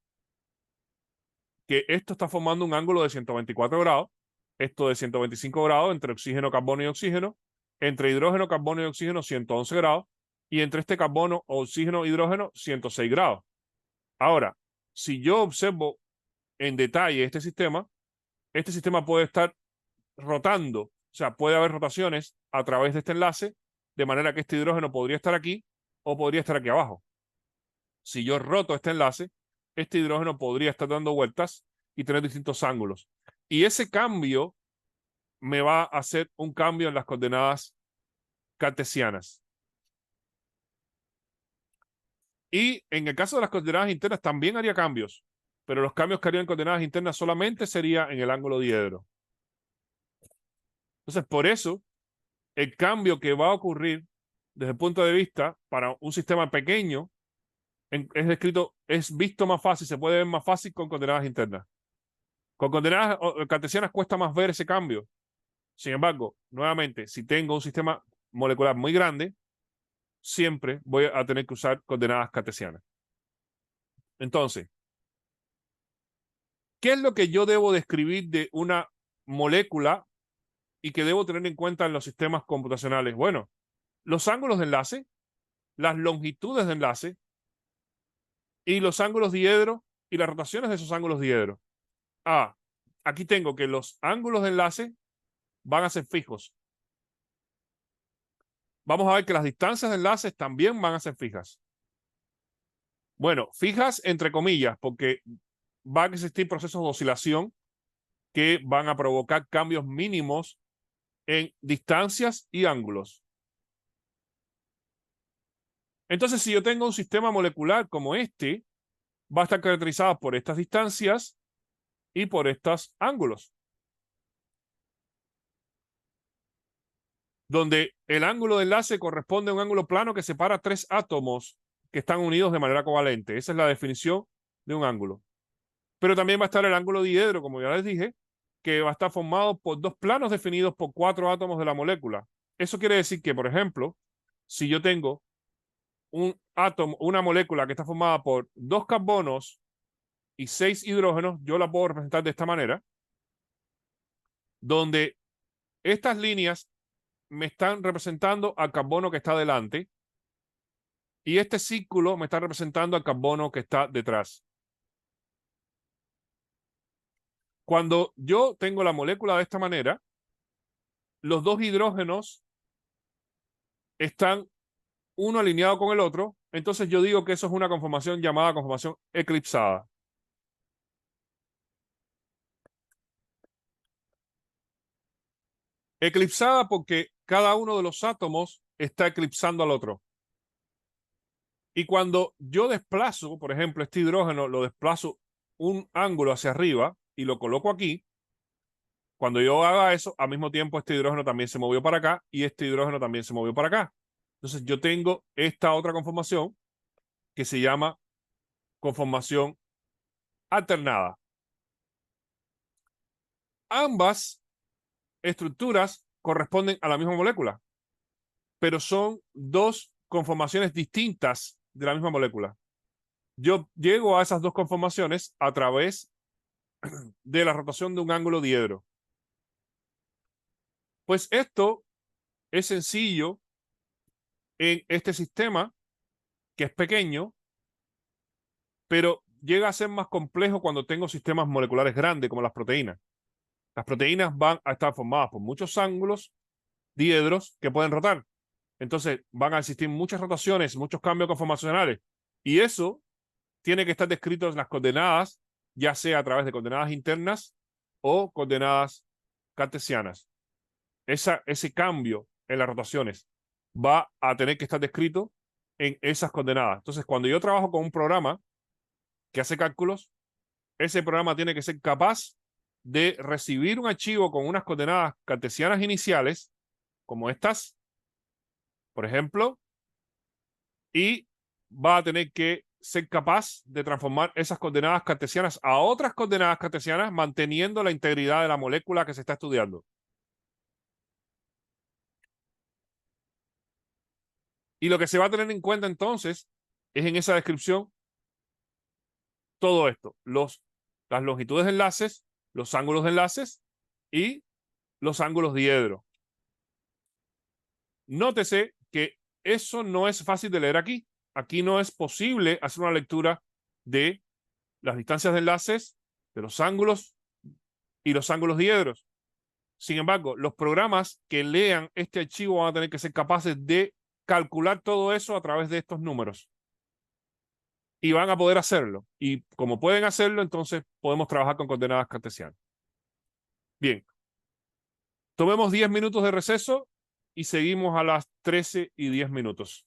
que esto está formando un ángulo de 124 grados, esto de 125 grados entre oxígeno, carbono y oxígeno, entre hidrógeno, carbono y oxígeno 111 grados, y entre este carbono, oxígeno, hidrógeno 106 grados. Ahora, si yo observo en detalle este sistema puede estar rotando, o sea, puede haber rotaciones a través de este enlace, de manera que este hidrógeno podría estar aquí o podría estar aquí abajo. Si yo roto este enlace, este hidrógeno podría estar dando vueltas y tener distintos ángulos. Y ese cambio me va a hacer un cambio en las coordenadas cartesianas. Y en el caso de las coordenadas internas también haría cambios, pero los cambios que haría en coordenadas internas solamente sería en el ángulo diedro. Entonces, por eso, el cambio que va a ocurrir desde el punto de vista para un sistema pequeño es visto más fácil, se puede ver más fácil con coordenadas internas. Con coordenadas cartesianas cuesta más ver ese cambio. Sin embargo, nuevamente, si tengo un sistema molecular muy grande, siempre voy a tener que usar coordenadas cartesianas. Entonces, ¿qué es lo que yo debo describir de una molécula y que debo tener en cuenta en los sistemas computacionales? Bueno, los ángulos de enlace, las longitudes de enlace y los ángulos diedro y las rotaciones de esos ángulos diedro. Aquí tengo que los ángulos de enlace van a ser fijos. Vamos a ver que las distancias de enlaces también van a ser fijas. Bueno, fijas entre comillas, porque van a existir procesos de oscilación que van a provocar cambios mínimos en distancias y ángulos. Entonces, si yo tengo un sistema molecular como este, va a estar caracterizado por estas distancias y por estos ángulos, donde el ángulo de enlace corresponde a un ángulo plano que separa tres átomos que están unidos de manera covalente. Esa es la definición de un ángulo. Pero también va a estar el ángulo diedro, como ya les dije, que va a estar formado por dos planos definidos por cuatro átomos de la molécula. Eso quiere decir que, por ejemplo, si yo tengo un átomo, una molécula que está formada por 2 carbonos y 6 hidrógenos, yo la puedo representar de esta manera, donde estas líneas me están representando al carbono que está delante y este círculo me está representando al carbono que está detrás. Cuando yo tengo la molécula de esta manera, los dos hidrógenos están uno alineado con el otro, entonces yo digo que eso es una conformación llamada conformación eclipsada. Eclipsada porque cada uno de los átomos está eclipsando al otro. Y cuando yo desplazo, por ejemplo, este hidrógeno, lo desplazo un ángulo hacia arriba y lo coloco aquí, cuando yo haga eso, al mismo tiempo este hidrógeno también se movió para acá y este hidrógeno también se movió para acá. Entonces yo tengo esta otra conformación que se llama conformación alternada. Ambas estructuras corresponden a la misma molécula, pero son dos conformaciones distintas de la misma molécula. Yo llego a esas dos conformaciones a través de la rotación de un ángulo diedro. Pues esto es sencillo en este sistema, que es pequeño, pero llega a ser más complejo cuando tengo sistemas moleculares grandes, como las proteínas. Las proteínas van a estar formadas por muchos ángulos diedros que pueden rotar. Entonces van a existir muchas rotaciones, muchos cambios conformacionales. Y eso tiene que estar descrito en las coordenadas, ya sea a través de coordenadas internas o coordenadas cartesianas. Ese cambio en las rotaciones va a tener que estar descrito en esas coordenadas. Entonces, cuando yo trabajo con un programa que hace cálculos, ese programa tiene que ser capaz de recibir un archivo con unas coordenadas cartesianas iniciales, como estas, por ejemplo, y va a tener que ser capaz de transformar esas coordenadas cartesianas a otras coordenadas cartesianas, manteniendo la integridad de la molécula que se está estudiando. Y lo que se va a tener en cuenta entonces es en esa descripción todo esto, las longitudes de enlaces, los ángulos de enlaces y los ángulos diedro. Nótese que eso no es fácil de leer aquí. Aquí no es posible hacer una lectura de las distancias de enlaces, de los ángulos y los ángulos diedros. Sin embargo, los programas que lean este archivo van a tener que ser capaces de calcular todo eso a través de estos números. y van a poder hacerlo. Y como pueden hacerlo, entonces podemos trabajar con coordenadas cartesianas. Bien, tomemos 10 minutos de receso y seguimos a las 13:10.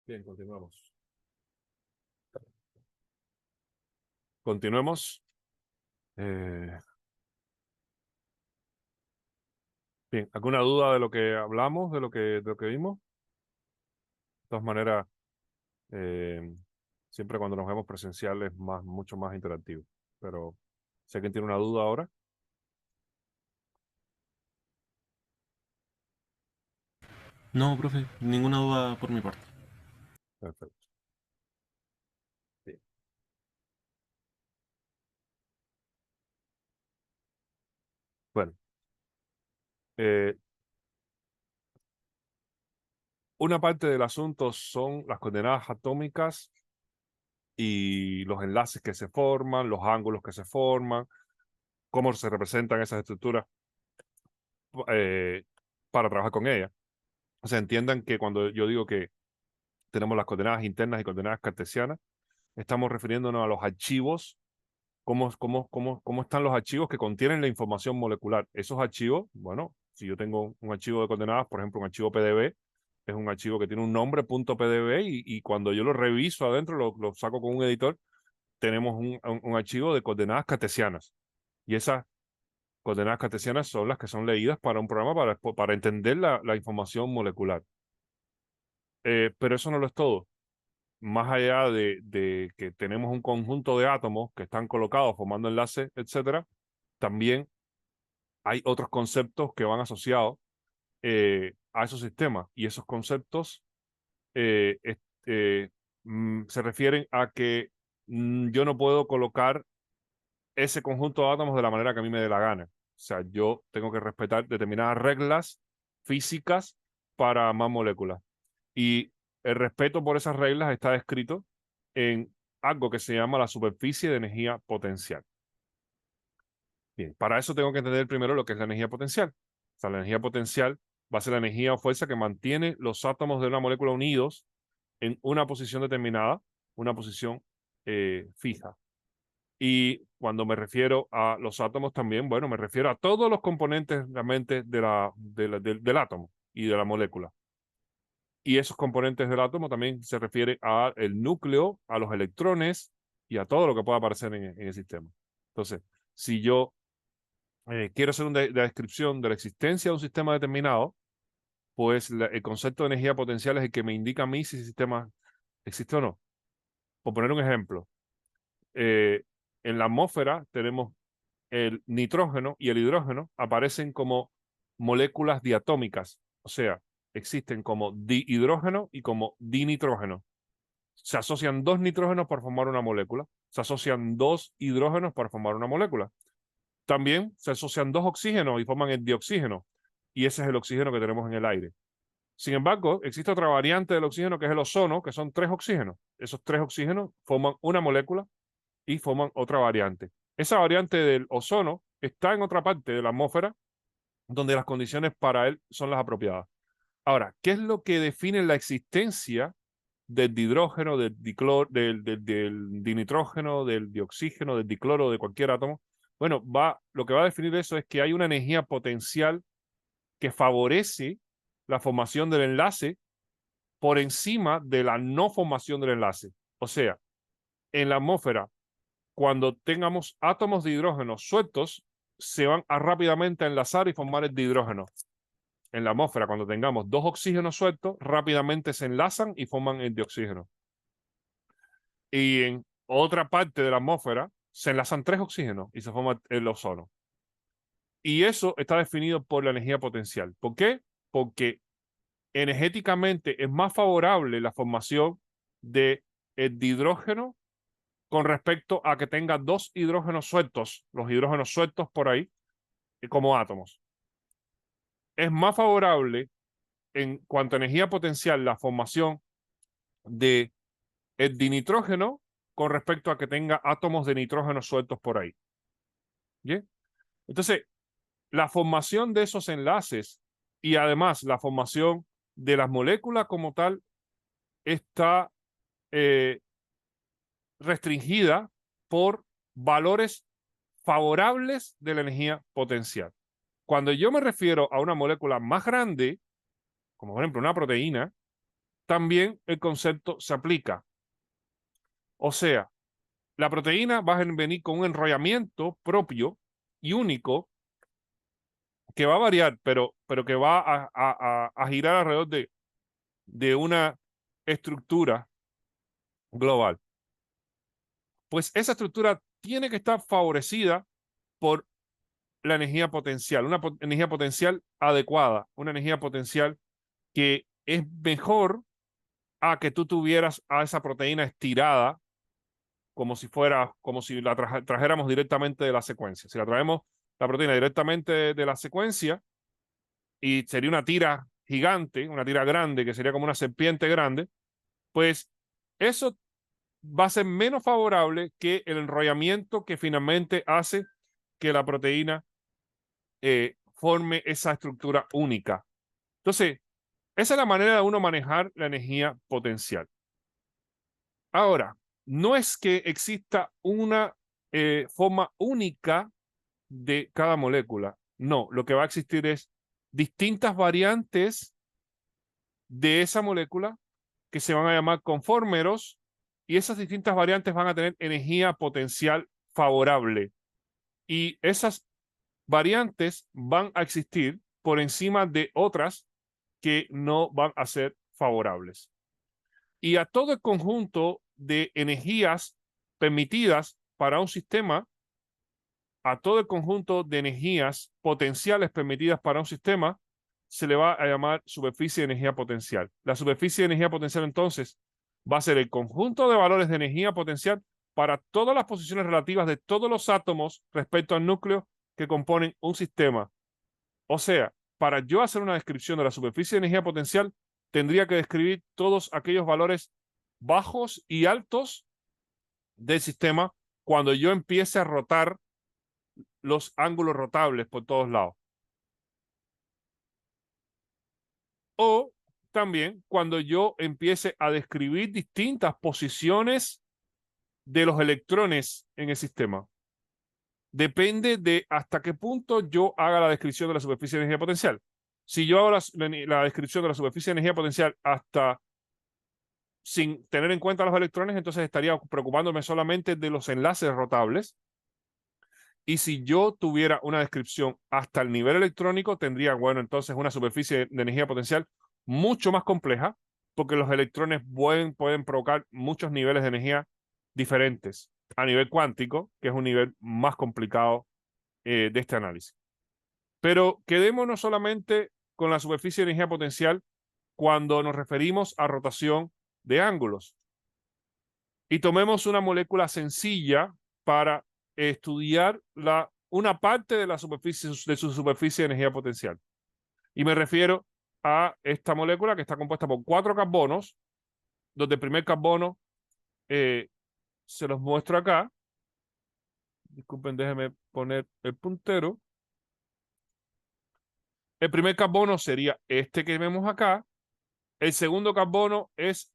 Bien, continuamos. Continuemos. Bien, ¿alguna duda de lo que hablamos, de lo que vimos? De todas maneras, eh, siempre cuando nos vemos presenciales es mucho más interactivo. Pero si alguien tiene una duda ahora, No, profe, ninguna duda por mi parte. perfecto. Bien. Bueno, eh, una parte del asunto son las coordenadas atómicas y los enlaces que se forman, los ángulos que se forman, cómo se representan esas estructuras eh, para trabajar con ellas. O sea, entiendan que cuando yo digo que tenemos las coordenadas internas y coordenadas cartesianas, estamos refiriéndonos a los archivos, cómo están los archivos que contienen la información molecular. Esos archivos, bueno, si yo tengo un archivo de coordenadas, por ejemplo, un archivo PDB, es un archivo que tiene un nombre .pdb y cuando yo lo reviso adentro, lo saco con un editor, tenemos un archivo de coordenadas cartesianas. Y esas coordenadas cartesianas son las que son leídas para un programa para entender la información molecular. Pero eso no lo es todo. Más allá de que tenemos un conjunto de átomos que están colocados formando enlaces, etcétera, también hay otros conceptos que van asociados a esos sistemas. Y esos conceptos eh, es- eh, se refieren a que yo no puedo colocar ese conjunto de átomos de la manera que a mí me dé la gana. O sea, yo tengo que respetar determinadas reglas físicas para más moléculas. Y el respeto por esas reglas está descrito en algo que se llama la superficie de energía potencial. Bien, para eso tengo que entender primero lo que es la energía potencial. O sea, la energía potencial va a ser la energía o fuerza que mantiene los átomos de una molécula unidos en una posición determinada, una posición fija. Y cuando me refiero a los átomos también, bueno, me refiero a todos los componentes realmente del átomo y de la molécula. Y esos componentes del átomo también se refiere al núcleo, a los electrones y a todo lo que pueda aparecer en el sistema. Entonces, si yo quiero hacer una descripción de la existencia de un sistema determinado, pues el concepto de energía potencial es el que me indica a mí si ese sistema existe o no. Por poner un ejemplo, eh, en la atmósfera tenemos el nitrógeno y el hidrógeno aparecen como moléculas diatómicas, o sea, existen como dihidrógeno y como dinitrógeno. Se asocian dos nitrógenos para formar una molécula, se asocian dos hidrógenos para formar una molécula. También se asocian dos oxígenos y forman el dioxígeno, y ese es el oxígeno que tenemos en el aire. Sin embargo, existe otra variante del oxígeno que es el ozono, que son tres oxígenos. Esos tres oxígenos forman una molécula y forman otra variante. Esa variante del ozono está en otra parte de la atmósfera donde las condiciones para él son las apropiadas. Ahora, ¿qué es lo que define la existencia del dihidrógeno, del dinitrógeno, del dioxígeno, del dicloro, de cualquier átomo? Bueno, lo que va a definir eso es que hay una energía potencial que favorece la formación del enlace por encima de la no formación del enlace. O sea, en la atmósfera, cuando tengamos átomos de hidrógeno sueltos, se van a rápidamente enlazar y formar el dihidrógeno. En la atmósfera, cuando tengamos dos oxígenos sueltos, rápidamente se enlazan y forman el dioxígeno. Y en otra parte de la atmósfera se enlazan tres oxígenos y se forma el ozono. Y eso está definido por la energía potencial. ¿Por qué? Porque energéticamente es más favorable la formación de el dihidrógeno con respecto a que tenga dos hidrógenos sueltos, los hidrógenos sueltos por ahí, como átomos. Es más favorable en cuanto a energía potencial la formación de el dinitrógeno con respecto a que tenga átomos de nitrógeno sueltos por ahí. ¿Bien? Entonces, la formación de esos enlaces y además la formación de las moléculas como tal está restringida por valores favorables de la energía potencial. Cuando yo me refiero a una molécula más grande, como por ejemplo una proteína, también el concepto se aplica. O sea, la proteína va a venir con un enrollamiento propio y único que va a variar, pero que va a girar alrededor de una estructura global. Pues esa estructura tiene que estar favorecida por la energía potencial, una energía potencial adecuada, una energía potencial que es mejor a que tú tuvieras a esa proteína estirada como si la trajéramos directamente de la secuencia. Si la traemos la proteína directamente de la secuencia, y sería una tira gigante, una tira grande, que sería como una serpiente grande, pues eso va a ser menos favorable que el enrollamiento que finalmente hace que la proteína forme esa estructura única. Entonces, esa es la manera de uno manejar la energía potencial. Ahora, no es que exista una forma única de cada molécula. No, lo que va a existir es distintas variantes de esa molécula que se van a llamar conformeros, y esas distintas variantes van a tener energía potencial favorable. Y esas variantes van a existir por encima de otras que no van a ser favorables. Y a todo el conjunto de energías permitidas para un sistema, a todo el conjunto de energías potenciales permitidas para un sistema, se le va a llamar superficie de energía potencial. La superficie de energía potencial, entonces, va a ser el conjunto de valores de energía potencial para todas las posiciones relativas de todos los átomos respecto al núcleo que componen un sistema. O sea, para yo hacer una descripción de la superficie de energía potencial, tendría que describir todos aquellos valores bajos y altos del sistema cuando yo empiece a rotar los ángulos rotables por todos lados. O también cuando yo empiece a describir distintas posiciones de los electrones en el sistema. Depende de hasta qué punto yo haga la descripción de la superficie de energía potencial. Si yo hago la descripción de la superficie de energía potencial hasta sin tener en cuenta los electrones, entonces estaría preocupándome solamente de los enlaces rotables. Y si yo tuviera una descripción hasta el nivel electrónico, tendría, bueno, entonces una superficie de energía potencial mucho más compleja, porque los electrones pueden provocar muchos niveles de energía diferentes a nivel cuántico, que es un nivel más complicado de este análisis. Pero quedémonos solamente con la superficie de energía potencial cuando nos referimos a rotación de ángulos. Y tomemos una molécula sencilla para estudiar una parte de su superficie de energía potencial. Y me refiero a esta molécula que está compuesta por 4 carbonos, donde el primer carbono se los muestro acá. Disculpen, déjenme poner el puntero. El primer carbono sería este que vemos acá. El segundo carbono es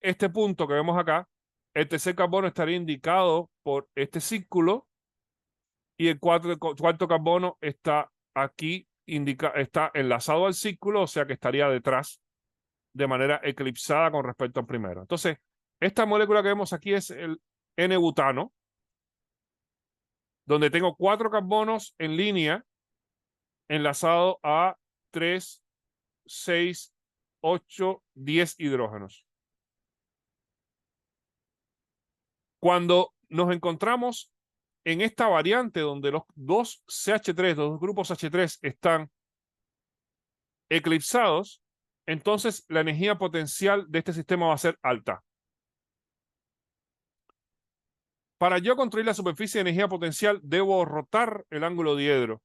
este punto que vemos acá. El tercer carbono estaría indicado por este círculo. Y el cuarto carbono está aquí, está enlazado al círculo, o sea que estaría detrás de manera eclipsada con respecto al primero. Entonces, esta molécula que vemos aquí es el N-butano, donde tengo 4 carbonos en línea enlazado a 3, 6, 8, 10 hidrógenos. Cuando nos encontramos en esta variante donde los dos CH3, los dos grupos H3 están eclipsados, entonces la energía potencial de este sistema va a ser alta. Para yo construir la superficie de energía potencial, debo rotar el ángulo diedro.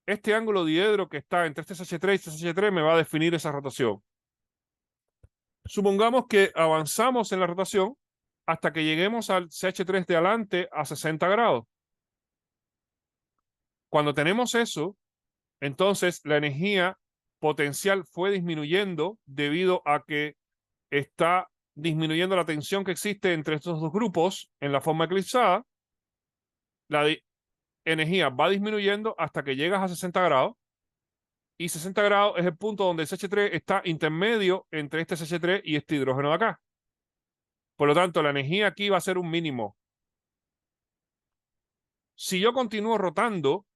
Este ángulo diedro que está entre este CH3 y este CH3 me va a definir esa rotación. Supongamos que avanzamos en la rotación hasta que lleguemos al CH3 de adelante a 60 grados. Cuando tenemos eso, entonces la energía potencial fue disminuyendo debido a que está disminuyendo la tensión que existe entre estos dos grupos en la forma eclipsada. La energía va disminuyendo hasta que llegas a 60 grados y 60 grados es el punto donde el CH3 está intermedio entre este CH3 y este hidrógeno de acá. Por lo tanto, la energía aquí va a ser un mínimo. Si yo continúo rotando,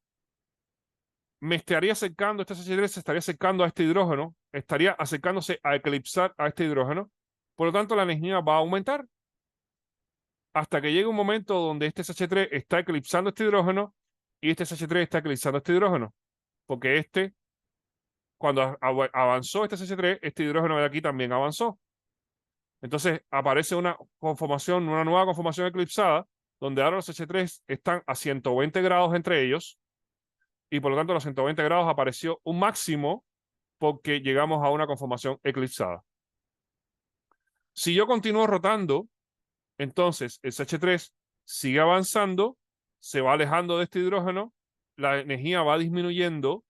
me estaría acercando, este CH3 se estaría acercando a este hidrógeno, estaría acercándose a eclipsar a este hidrógeno. Por lo tanto, la energía va a aumentar hasta que llegue un momento donde este CH3 está eclipsando este hidrógeno y este CH3 está eclipsando este hidrógeno. Porque cuando avanzó este CH3, este hidrógeno de aquí también avanzó. Entonces aparece una conformación, una nueva conformación eclipsada, donde ahora los CH3 están a 120 grados entre ellos, y por lo tanto a los 120 grados apareció un máximo porque llegamos a una conformación eclipsada. Si yo continúo rotando, entonces el CH3 sigue avanzando, se va alejando de este hidrógeno, la energía va disminuyendo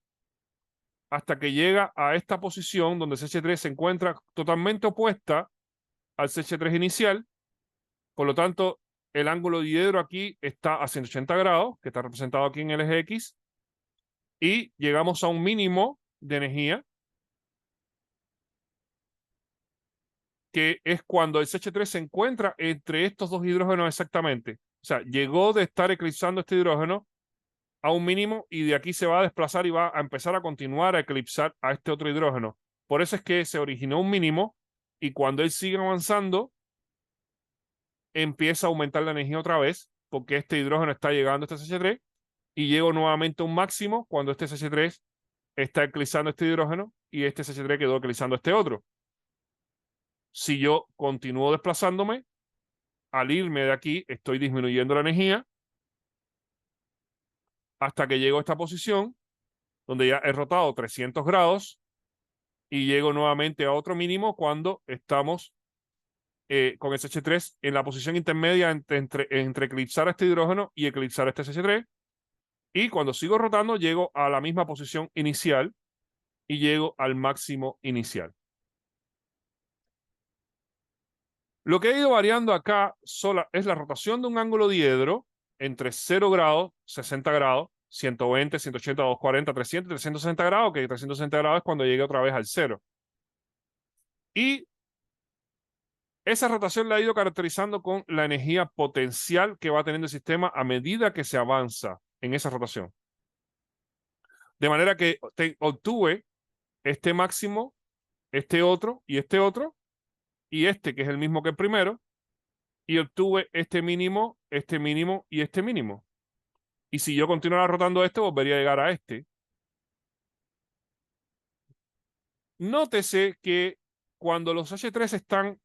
hasta que llega a esta posición donde el CH3 se encuentra totalmente opuesta al CH3 inicial. Por lo tanto, el ángulo diedro aquí está a 180 grados, que está representado aquí en el eje X, y llegamos a un mínimo de energía, que es cuando el CH3 se encuentra entre estos dos hidrógenos exactamente. O sea, llegó de estar eclipsando este hidrógeno a un mínimo y de aquí se va a desplazar y va a empezar a continuar a eclipsar a este otro hidrógeno. Por eso es que se originó un mínimo y cuando él sigue avanzando, empieza a aumentar la energía otra vez porque este hidrógeno está llegando a este CH3 y llegó nuevamente a un máximo cuando este CH3 está eclipsando este hidrógeno y este CH3 quedó eclipsando este otro. Si yo continúo desplazándome, al irme de aquí estoy disminuyendo la energía hasta que llego a esta posición donde ya he rotado 300 grados y llego nuevamente a otro mínimo cuando estamos con el CH3 en la posición intermedia entre eclipsar a este hidrógeno y eclipsar a este CH3. Y cuando sigo rotando, llego a la misma posición inicial y llego al máximo inicial. Lo que ha ido variando acá es la rotación de un ángulo diedro entre 0 grados, 60 grados, 120, 180, 240, 300, 360 grados, que 360 grados es cuando llegue otra vez al cero. Y esa rotación la ha ido caracterizando con la energía potencial que va teniendo el sistema a medida que se avanza en esa rotación. De manera que obtuve este máximo, este otro, y este que es el mismo que el primero, y obtuve este mínimo y este mínimo. Y si yo continuara rotando este, volvería a llegar a este. Nótese que cuando los H3 están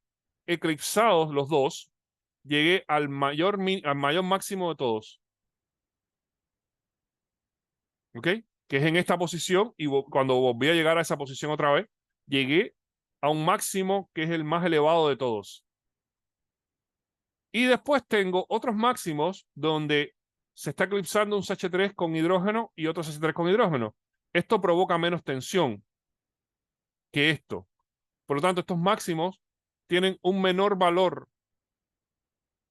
eclipsados, los dos, llegué al mayor máximo de todos. ¿Ok? Que es en esta posición, y cuando volví a llegar a esa posición otra vez, llegué a un máximo que es el más elevado de todos. Y después tengo otros máximos donde se está eclipsando un CH3 con hidrógeno y otro CH3 con hidrógeno. Esto provoca menos tensión que esto. Por lo tanto, estos máximos tienen un menor valor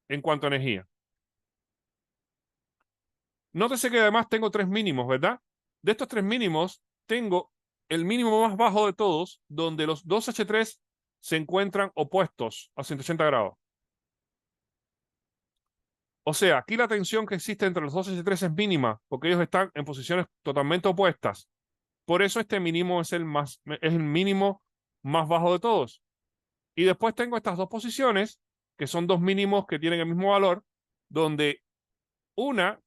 en cuanto a energía. Nótese que además tengo tres mínimos, ¿verdad? De estos tres mínimos, tengo el mínimo más bajo de todos, donde los dos H3 se encuentran opuestos a 180 grados. O sea, aquí la tensión que existe entre los dos H3 es mínima, porque ellos están en posiciones totalmente opuestas. Por eso este mínimo es el mínimo más bajo de todos. Y después tengo estas dos posiciones, que son dos mínimos que tienen el mismo valor, donde una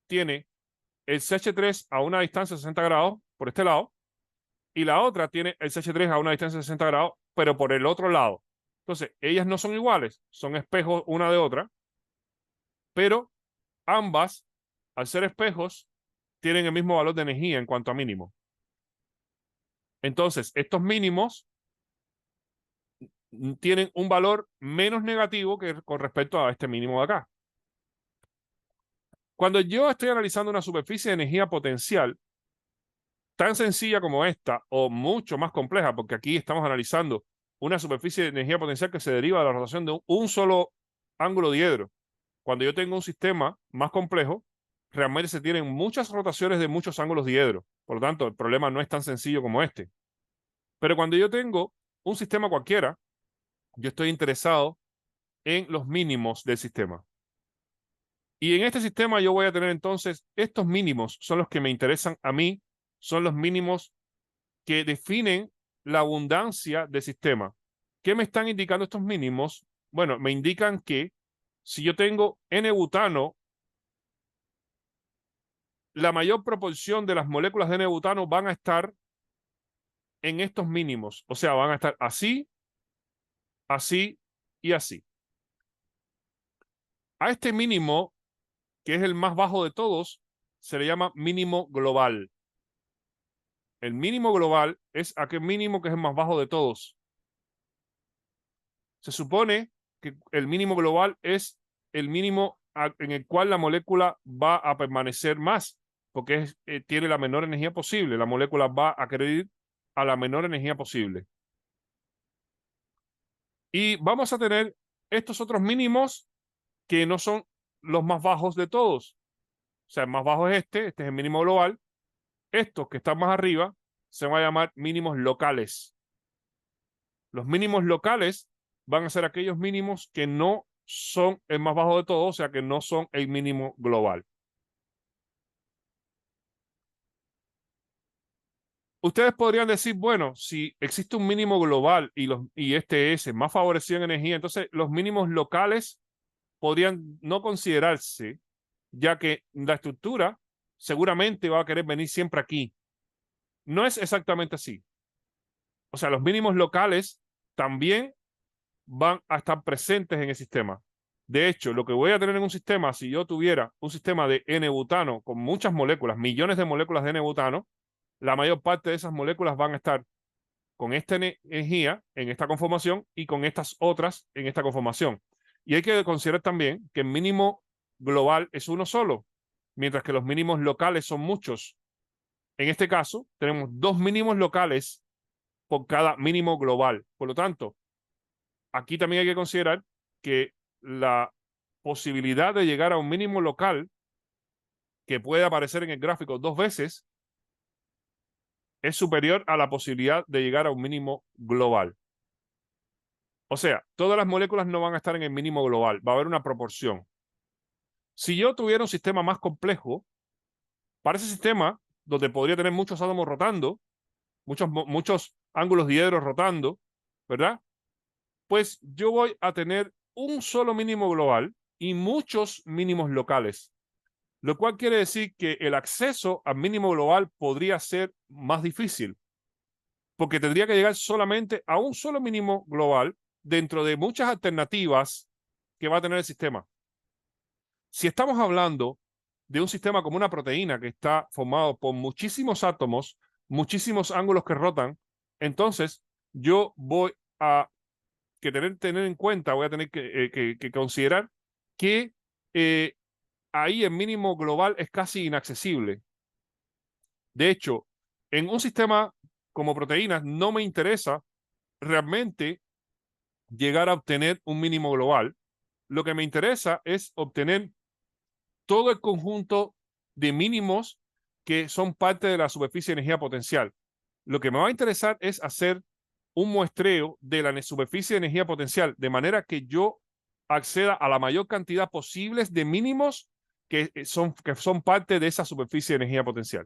tiene el CH3 a una distancia de 60 grados por este lado, y la otra tiene el CH3 a una distancia de 60 grados, pero por el otro lado. Entonces, ellas no son iguales, son espejos una de otra, pero ambas, al ser espejos, tienen el mismo valor de energía en cuanto a mínimo. Entonces, estos mínimos tienen un valor menos negativo que con respecto a este mínimo de acá. Cuando yo estoy analizando una superficie de energía potencial tan sencilla como esta, o mucho más compleja, porque aquí estamos analizando una superficie de energía potencial que se deriva de la rotación de un solo ángulo diedro. Cuando yo tengo un sistema más complejo, realmente se tienen muchas rotaciones de muchos ángulos diedros. Por lo tanto, el problema no es tan sencillo como este. Pero cuando yo tengo un sistema cualquiera, yo estoy interesado en los mínimos del sistema. Y en este sistema yo voy a tener entonces, estos mínimos son los que me interesan a mí, son los mínimos que definen la abundancia del sistema. ¿Qué me están indicando estos mínimos? Bueno, me indican que si yo tengo N-butano, la mayor proporción de las moléculas de N-butano van a estar en estos mínimos. O sea, van a estar así, así y así. A este mínimo, que es el más bajo de todos, se le llama mínimo global. El mínimo global es aquel mínimo que es el más bajo de todos. Se supone que el mínimo global es el mínimo en el cual la molécula va a permanecer más, porque tiene la menor energía posible. La molécula va a querer ir a la menor energía posible. Y vamos a tener estos otros mínimos que no son los más bajos de todos. O sea, el más bajo es este es el mínimo global. Estos que están más arriba se van a llamar mínimos locales. Los mínimos locales van a ser aquellos mínimos que no son el más bajo de todos, o sea, que no son el mínimo global. Ustedes podrían decir, bueno, si existe un mínimo global y este es el más favorecido en energía, entonces los mínimos locales podrían no considerarse, ya que la estructura seguramente va a querer venir siempre aquí. No es exactamente así. O sea, los mínimos locales también van a estar presentes en el sistema. De hecho, lo que voy a tener en un sistema, si yo tuviera un sistema de N-butano con muchas moléculas, millones de moléculas de N-butano, la mayor parte de esas moléculas van a estar con esta energía en esta conformación y con estas otras en esta conformación. Y hay que considerar también que el mínimo global es uno solo, mientras que los mínimos locales son muchos. En este caso, tenemos dos mínimos locales por cada mínimo global. Por lo tanto, aquí también hay que considerar que la posibilidad de llegar a un mínimo local que puede aparecer en el gráfico dos veces es superior a la posibilidad de llegar a un mínimo global. O sea, todas las moléculas no van a estar en el mínimo global, va a haber una proporción. Si yo tuviera un sistema más complejo, para ese sistema, donde podría tener muchos átomos rotando, muchos ángulos diedros rotando, ¿verdad? Pues yo voy a tener un solo mínimo global y muchos mínimos locales, lo cual quiere decir que el acceso al mínimo global podría ser más difícil, porque tendría que llegar solamente a un solo mínimo global dentro de muchas alternativas que va a tener el sistema. Si estamos hablando de un sistema como una proteína que está formado por muchísimos átomos, muchísimos ángulos que rotan, entonces yo voy a tener en cuenta, voy a tener que considerar que ahí el mínimo global es casi inaccesible. De hecho, en un sistema como proteínas no me interesa realmente llegar a obtener un mínimo global. Lo que me interesa es obtener todo el conjunto de mínimos que son parte de la superficie de energía potencial. Lo que me va a interesar es hacer un muestreo de la superficie de energía potencial, de manera que yo acceda a la mayor cantidad posible de mínimos que son parte de esa superficie de energía potencial.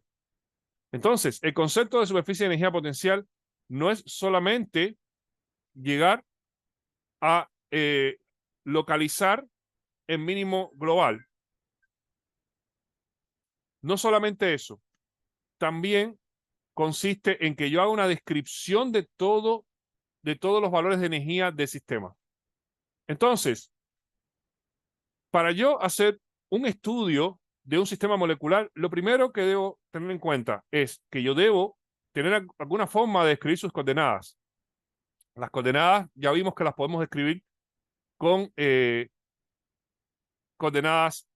Entonces, el concepto de superficie de energía potencial no es solamente llegar a localizar el mínimo global. No solamente eso, también consiste en que yo haga una descripción de todos los valores de energía del sistema. Entonces, para yo hacer un estudio de un sistema molecular, lo primero que debo tener en cuenta es que yo debo tener alguna forma de describir sus coordenadas. Las coordenadas ya vimos que las podemos describir con coordenadas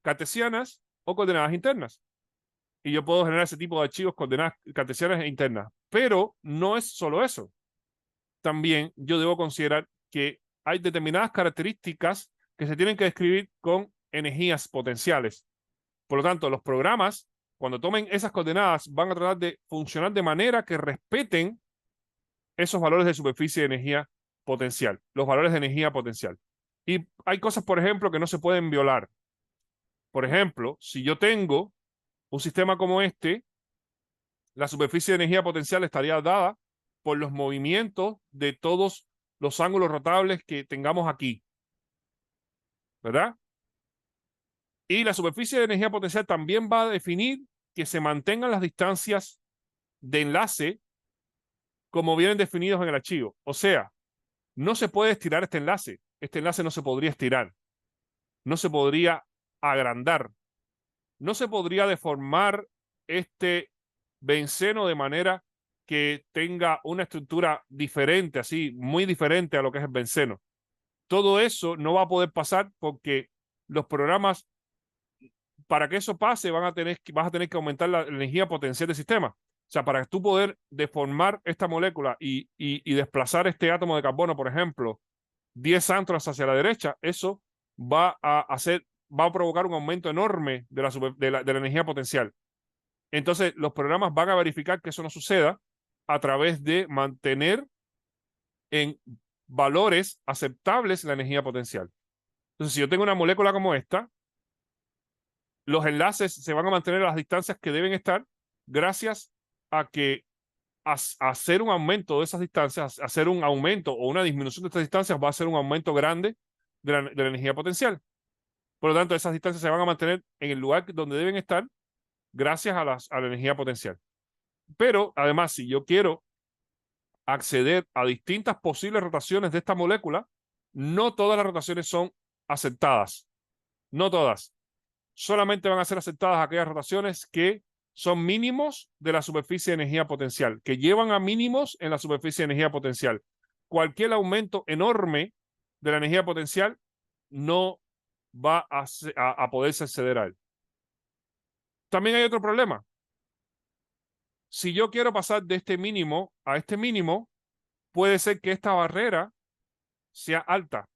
cartesianas o coordenadas internas. Y yo puedo generar ese tipo de archivos, coordenadas cartesianas e internas. Pero no es solo eso. También yo debo considerar que hay determinadas características que se tienen que describir con energías potenciales. Por lo tanto, los programas, cuando tomen esas coordenadas, van a tratar de funcionar de manera que respeten esos valores de superficie de energía potencial, los valores de energía potencial. Y hay cosas, por ejemplo, que no se pueden violar. Por ejemplo, si yo tengo un sistema como este, la superficie de energía potencial estaría dada por los movimientos de todos los ángulos rotables que tengamos aquí, ¿verdad? Y la superficie de energía potencial también va a definir que se mantengan las distancias de enlace como vienen definidos en el archivo. O sea, no se puede estirar este enlace. Este enlace no se podría estirar. No se podría agrandar. No se podría deformar este benceno de manera que tenga una estructura diferente, así, muy diferente a lo que es el benceno. Todo eso no va a poder pasar porque los programas, para que eso pase, vas a tener que aumentar la energía potencial del sistema. O sea, para tú poder deformar esta molécula y desplazar este átomo de carbono, por ejemplo, 10 angstrom hacia la derecha, eso va a provocar un aumento enorme de la energía potencial. Entonces, los programas van a verificar que eso no suceda a través de mantener en valores aceptables la energía potencial. Entonces, si yo tengo una molécula como esta, los enlaces se van a mantener a las distancias que deben estar gracias a que hacer un aumento de esas distancias, hacer un aumento o una disminución de estas distancias va a ser un aumento grande de la energía potencial. Por lo tanto, esas distancias se van a mantener en el lugar donde deben estar gracias a la energía potencial. Pero, además, si yo quiero acceder a distintas posibles rotaciones de esta molécula, no todas las rotaciones son aceptadas. No todas. Solamente van a ser aceptadas aquellas rotaciones que son mínimos de la superficie de energía potencial, que llevan a mínimos en la superficie de energía potencial. Cualquier aumento enorme de la energía potencial no va a poderse acceder a él. También hay otro problema. Si yo quiero pasar de este mínimo a este mínimo, puede ser que esta barrera sea alta,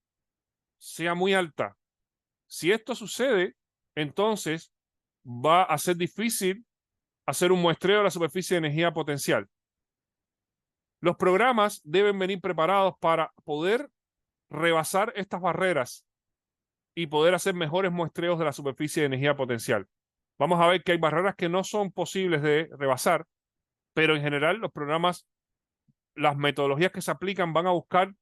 sea muy alta. Si esto sucede, entonces va a ser difícil hacer un muestreo de la superficie de energía potencial. Los programas deben venir preparados para poder rebasar estas barreras y poder hacer mejores muestreos de la superficie de energía potencial. Vamos a ver que hay barreras que no son posibles de rebasar, pero en general los programas, las metodologías que se aplican van a buscar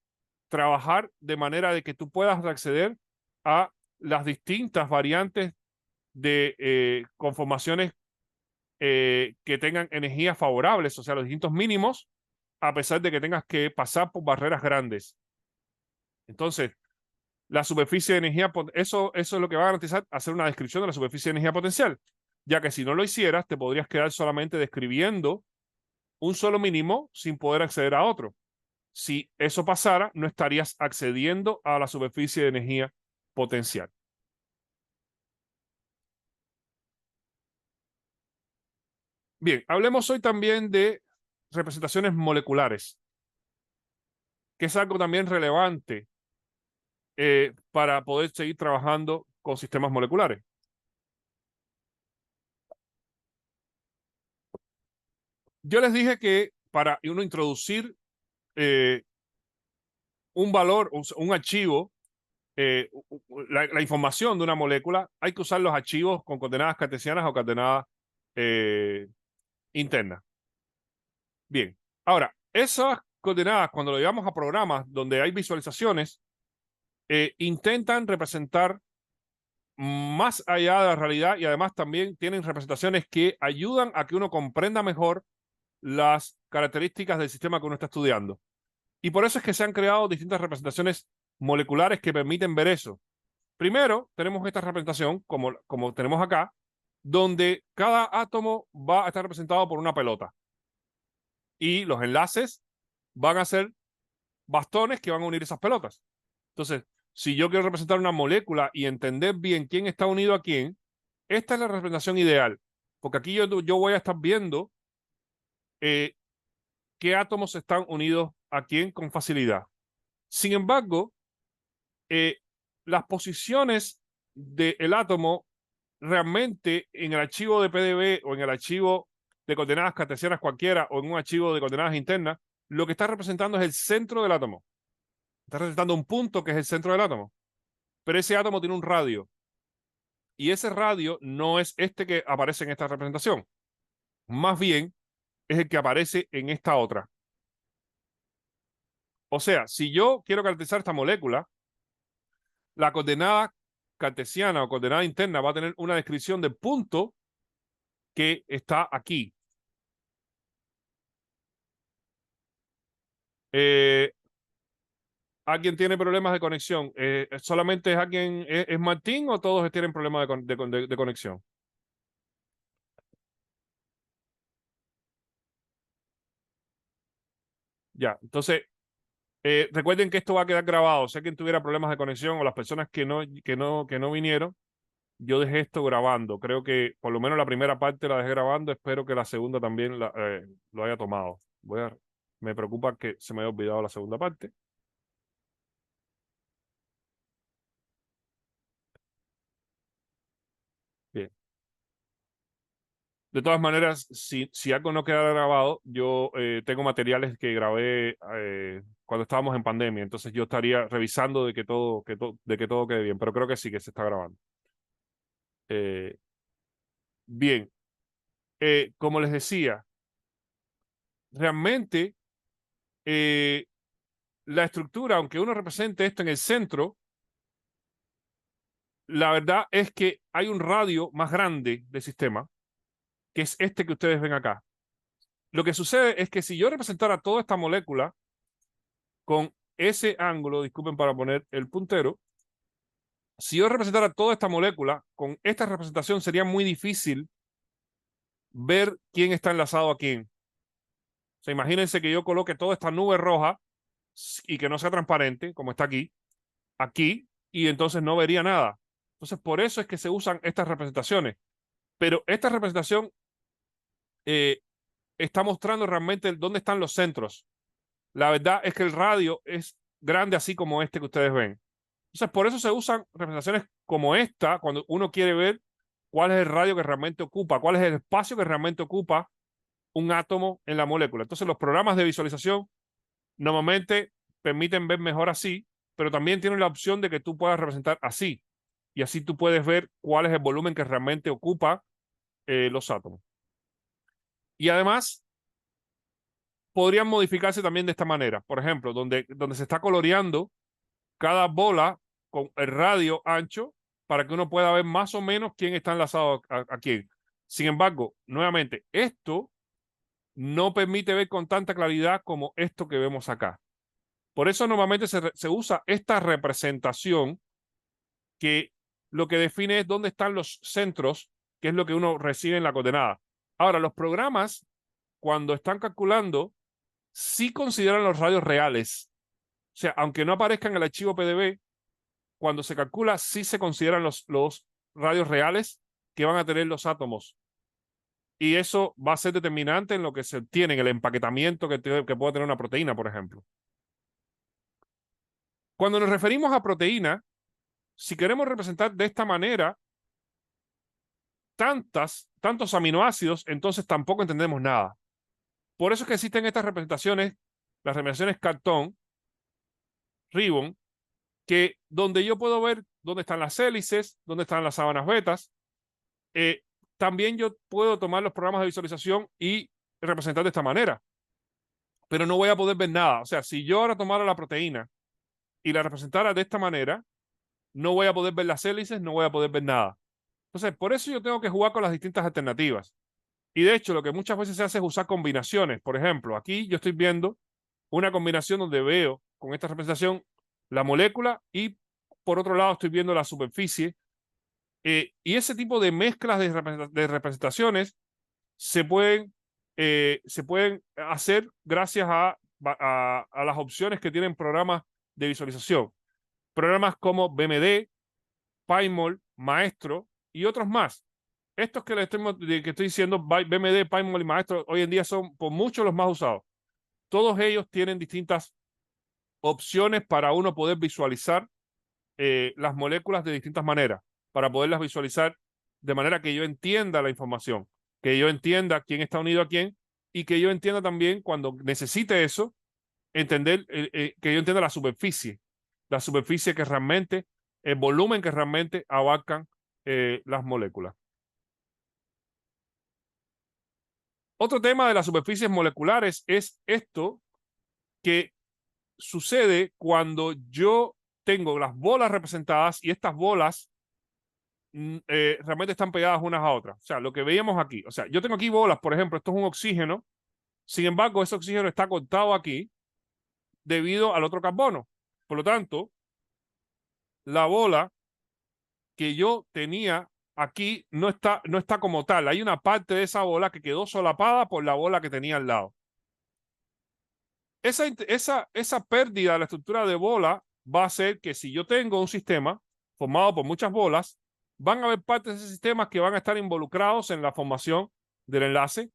trabajar de manera de que tú puedas acceder a las distintas variantes de conformaciones que tengan energías favorables, o sea, los distintos mínimos, a pesar de que tengas que pasar por barreras grandes. Entonces, la superficie de energía, eso es lo que va a garantizar hacer una descripción de la superficie de energía potencial, ya que si no lo hicieras, te podrías quedar solamente describiendo un solo mínimo sin poder acceder a otro. Si eso pasara, no estarías accediendo a la superficie de energía potencial. Bien, hablemos hoy también de representaciones moleculares, que es algo también relevante para poder seguir trabajando con sistemas moleculares. Yo les dije que para uno introducir un valor, un archivo, la información de una molécula, hay que usar los archivos con coordenadas cartesianas o coordenadas internas. Bien, ahora, esas coordenadas, cuando lo llevamos a programas donde hay visualizaciones, intentan representar más allá de la realidad y además también tienen representaciones que ayudan a que uno comprenda mejor las características del sistema que uno está estudiando. Y por eso es que se han creado distintas representaciones moleculares que permiten ver eso. Primero, tenemos esta representación, como tenemos acá, donde cada átomo va a estar representado por una pelota. Y los enlaces van a ser bastones que van a unir esas pelotas. Entonces, si yo quiero representar una molécula y entender bien quién está unido a quién, esta es la representación ideal. Porque aquí yo voy a estar viendo qué átomos están unidos a quién con facilidad. Sin embargo, las posiciones del átomo realmente en el archivo de PDB o en el archivo de coordenadas cartesianas cualquiera o en un archivo de coordenadas internas, lo que está representando es el centro del átomo. Está representando un punto que es el centro del átomo. Pero ese átomo tiene un radio. Y ese radio no es este que aparece en esta representación. Más bien es el que aparece en esta otra. O sea, si yo quiero caracterizar esta molécula, la coordenada cartesiana o coordenada interna va a tener una descripción del punto que está aquí. ¿Alguien tiene problemas de conexión? ¿Solamente es alguien, es Martín o todos tienen problemas de conexión? Ya, entonces, recuerden que esto va a quedar grabado. Si alguien tuviera problemas de conexión o las personas que no vinieron, yo dejé esto grabando. Creo que por lo menos la primera parte la dejé grabando. Espero que la segunda también lo haya tomado. Me preocupa que se me haya olvidado la segunda parte. Bien. De todas maneras, si algo no queda grabado, yo tengo materiales que grabé cuando estábamos en pandemia, entonces yo estaría revisando de que todo quede bien, pero creo que sí que se está grabando. Eh, bien, como les decía, realmente la estructura, aunque uno represente esto en el centro, la verdad es que hay un radio más grande del sistema, que es este que ustedes ven acá. Lo que sucede es que si yo representara toda esta molécula con ese ángulo, disculpen para poner el puntero, si yo representara toda esta molécula con esta representación sería muy difícil ver quién está enlazado a quién. O sea, imagínense que yo coloque toda esta nube roja y que no sea transparente, como está aquí, y entonces no vería nada. Entonces, por eso es que se usan estas representaciones. Pero esta representación eh, está mostrando realmente dónde están los centros. La verdad es que el radio es grande así como este que ustedes ven. Entonces, por eso se usan representaciones como esta cuando uno quiere ver cuál es el radio que realmente ocupa, cuál es el espacio que realmente ocupa un átomo en la molécula. Entonces, los programas de visualización normalmente permiten ver mejor así, pero también tienen la opción de que tú puedas representar así. Y así tú puedes ver cuál es el volumen que realmente ocupa los átomos. Y además, podrían modificarse también de esta manera. Por ejemplo, donde se está coloreando cada bola con el radio ancho para que uno pueda ver más o menos quién está enlazado a quién. Sin embargo, nuevamente, esto no permite ver con tanta claridad como esto que vemos acá. Por eso normalmente se usa esta representación que lo que define es dónde están los centros, que es lo que uno recibe en la coordenada. Ahora, los programas, cuando están calculando, sí consideran los radios reales. O sea, aunque no aparezca en el archivo PDB, cuando se calcula, sí se consideran los radios reales que van a tener los átomos. Y eso va a ser determinante en lo que se obtiene, en el empaquetamiento que puede tener una proteína, por ejemplo. Cuando nos referimos a proteína, si queremos representar de esta manera tantos aminoácidos, entonces tampoco entendemos nada. Por eso es que existen estas representaciones, las representaciones cartón, ribbon, que donde yo puedo ver dónde están las hélices, dónde están las sábanas betas. También yo puedo tomar los programas de visualización y representar de esta manera, pero no voy a poder ver nada. O sea, si yo ahora tomara la proteína y la representara de esta manera, no voy a poder ver las hélices, no voy a poder ver nada. Entonces, por eso yo tengo que jugar con las distintas alternativas. Y de hecho, lo que muchas veces se hace es usar combinaciones. Por ejemplo, aquí yo estoy viendo una combinación donde veo con esta representación la molécula y por otro lado estoy viendo la superficie. Y ese tipo de mezclas de representaciones se pueden hacer gracias a las opciones que tienen programas de visualización. Programas como BMD, PyMol, Maestro y otros más. Estos que estoy diciendo, BMD, PyMol y Maestro, hoy en día son por mucho los más usados. Todos ellos tienen distintas opciones para uno poder visualizar las moléculas de distintas maneras, para poderlas visualizar de manera que yo entienda la información, que yo entienda quién está unido a quién y que yo entienda también cuando necesite eso, entender, que yo entienda la superficie que realmente, el volumen que realmente abarcan las moléculas. Otro tema de las superficies moleculares es esto que sucede cuando yo tengo las bolas representadas y estas bolas realmente están pegadas unas a otras. O sea, lo que veíamos aquí. O sea, yo tengo aquí bolas, por ejemplo, esto es un oxígeno. Sin embargo, ese oxígeno está cortado aquí debido al otro carbono. Por lo tanto, la bola que yo tenía aquí no está como tal. Hay una parte de esa bola que quedó solapada por la bola que tenía al lado. Esa pérdida de la estructura de bola va a hacer que si yo tengo un sistema formado por muchas bolas, van a haber partes de ese sistema que van a estar involucrados en la formación del enlace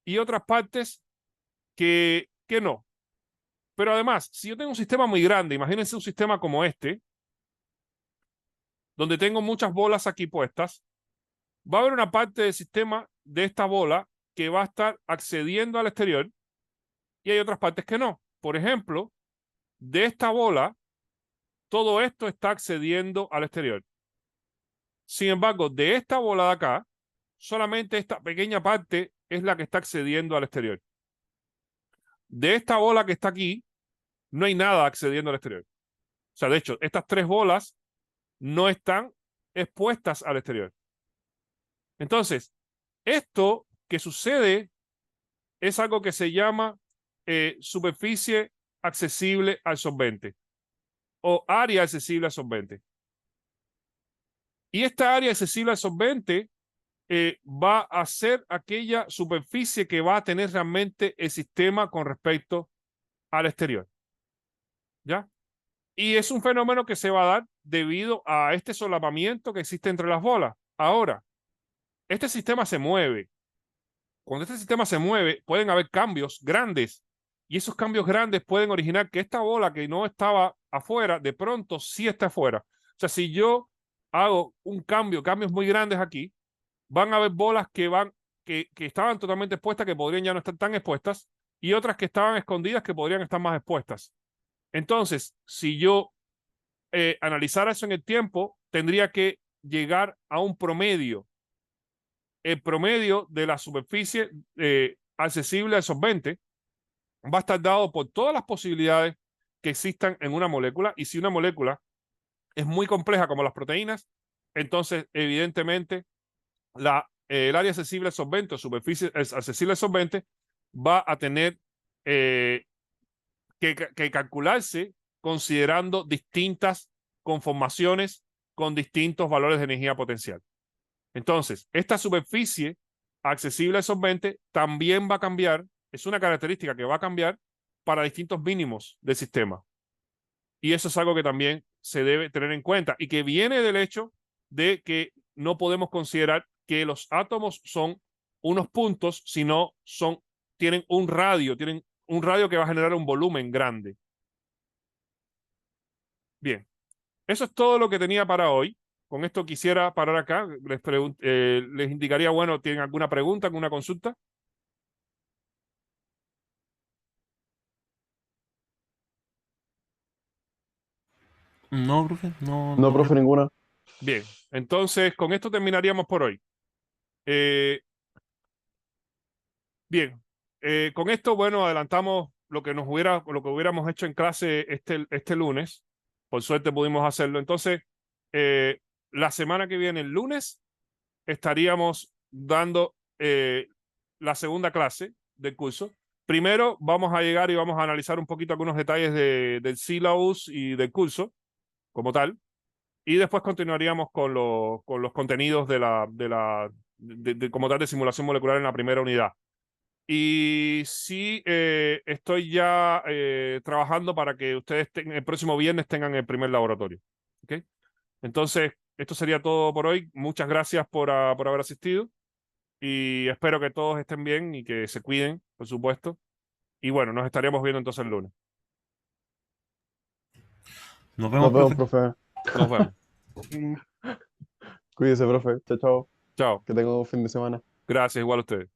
y otras partes que no. Pero además, si yo tengo un sistema muy grande, imagínense un sistema como este, donde tengo muchas bolas aquí puestas, va a haber una parte del sistema de esta bola que va a estar accediendo al exterior y hay otras partes que no. Por ejemplo, de esta bola, todo esto está accediendo al exterior. Sin embargo, de esta bola de acá, solamente esta pequeña parte es la que está accediendo al exterior. De esta bola que está aquí, no hay nada accediendo al exterior. O sea, de hecho, estas tres bolas no están expuestas al exterior. Entonces, esto que sucede es algo que se llama superficie accesible al solvente o área accesible al solvente. Y esta área accesible al solvente va a ser aquella superficie que va a tener realmente el sistema con respecto al exterior. ¿Ya? Y es un fenómeno que se va a dar debido a este solapamiento que existe entre las bolas. Ahora, este sistema se mueve. Cuando este sistema se mueve, pueden haber cambios grandes. Y esos cambios grandes pueden originar que esta bola que no estaba afuera, de pronto sí está afuera. O sea, si yo hago cambios muy grandes aquí, van a haber bolas que estaban totalmente expuestas, que podrían ya no estar tan expuestas, y otras que estaban escondidas, que podrían estar más expuestas. Entonces, si yo analizara eso en el tiempo, tendría que llegar a un promedio. El promedio de la superficie accesible al solvente va a estar dado por todas las posibilidades que existan en una molécula, y si una molécula es muy compleja como las proteínas, entonces evidentemente el área accesible al solvente o superficie accesible al solvente va a tener que calcularse considerando distintas conformaciones con distintos valores de energía potencial. Entonces, esta superficie accesible al solvente también va a cambiar, es una característica que va a cambiar para distintos mínimos del sistema. Y eso es algo que también se debe tener en cuenta y que viene del hecho de que no podemos considerar que los átomos son unos puntos, sino tienen un radio que va a generar un volumen grande. Bien, eso es todo lo que tenía para hoy. Con esto quisiera parar acá. Les indicaría, bueno, ¿tienen alguna pregunta, alguna consulta? No, profe, no, No, no profe, creo. ninguna. Bien, entonces con esto terminaríamos por hoy. Eh, bien, con esto, bueno, adelantamos lo que hubiéramos hecho en clase este lunes. Por suerte pudimos hacerlo. Entonces, la semana que viene, el lunes, estaríamos dando la segunda clase del curso. Primero vamos a llegar y vamos a analizar un poquito algunos detalles del syllabus y del curso como tal. Y después continuaríamos con los contenidos como tal de simulación molecular en la primera unidad. Y sí, estoy ya trabajando para que ustedes el próximo viernes tengan el primer laboratorio. ¿Okay? Entonces, esto sería todo por hoy. Muchas gracias por haber asistido y espero que todos estén bien y que se cuiden, por supuesto. Y bueno, nos estaríamos viendo entonces el lunes. Nos Nos vemos, vemos, profe. profe. Nos vemos. Cuídese, profe. Chao, chao. Chao. Que tenga un fin de semana. Gracias, igual a ustedes.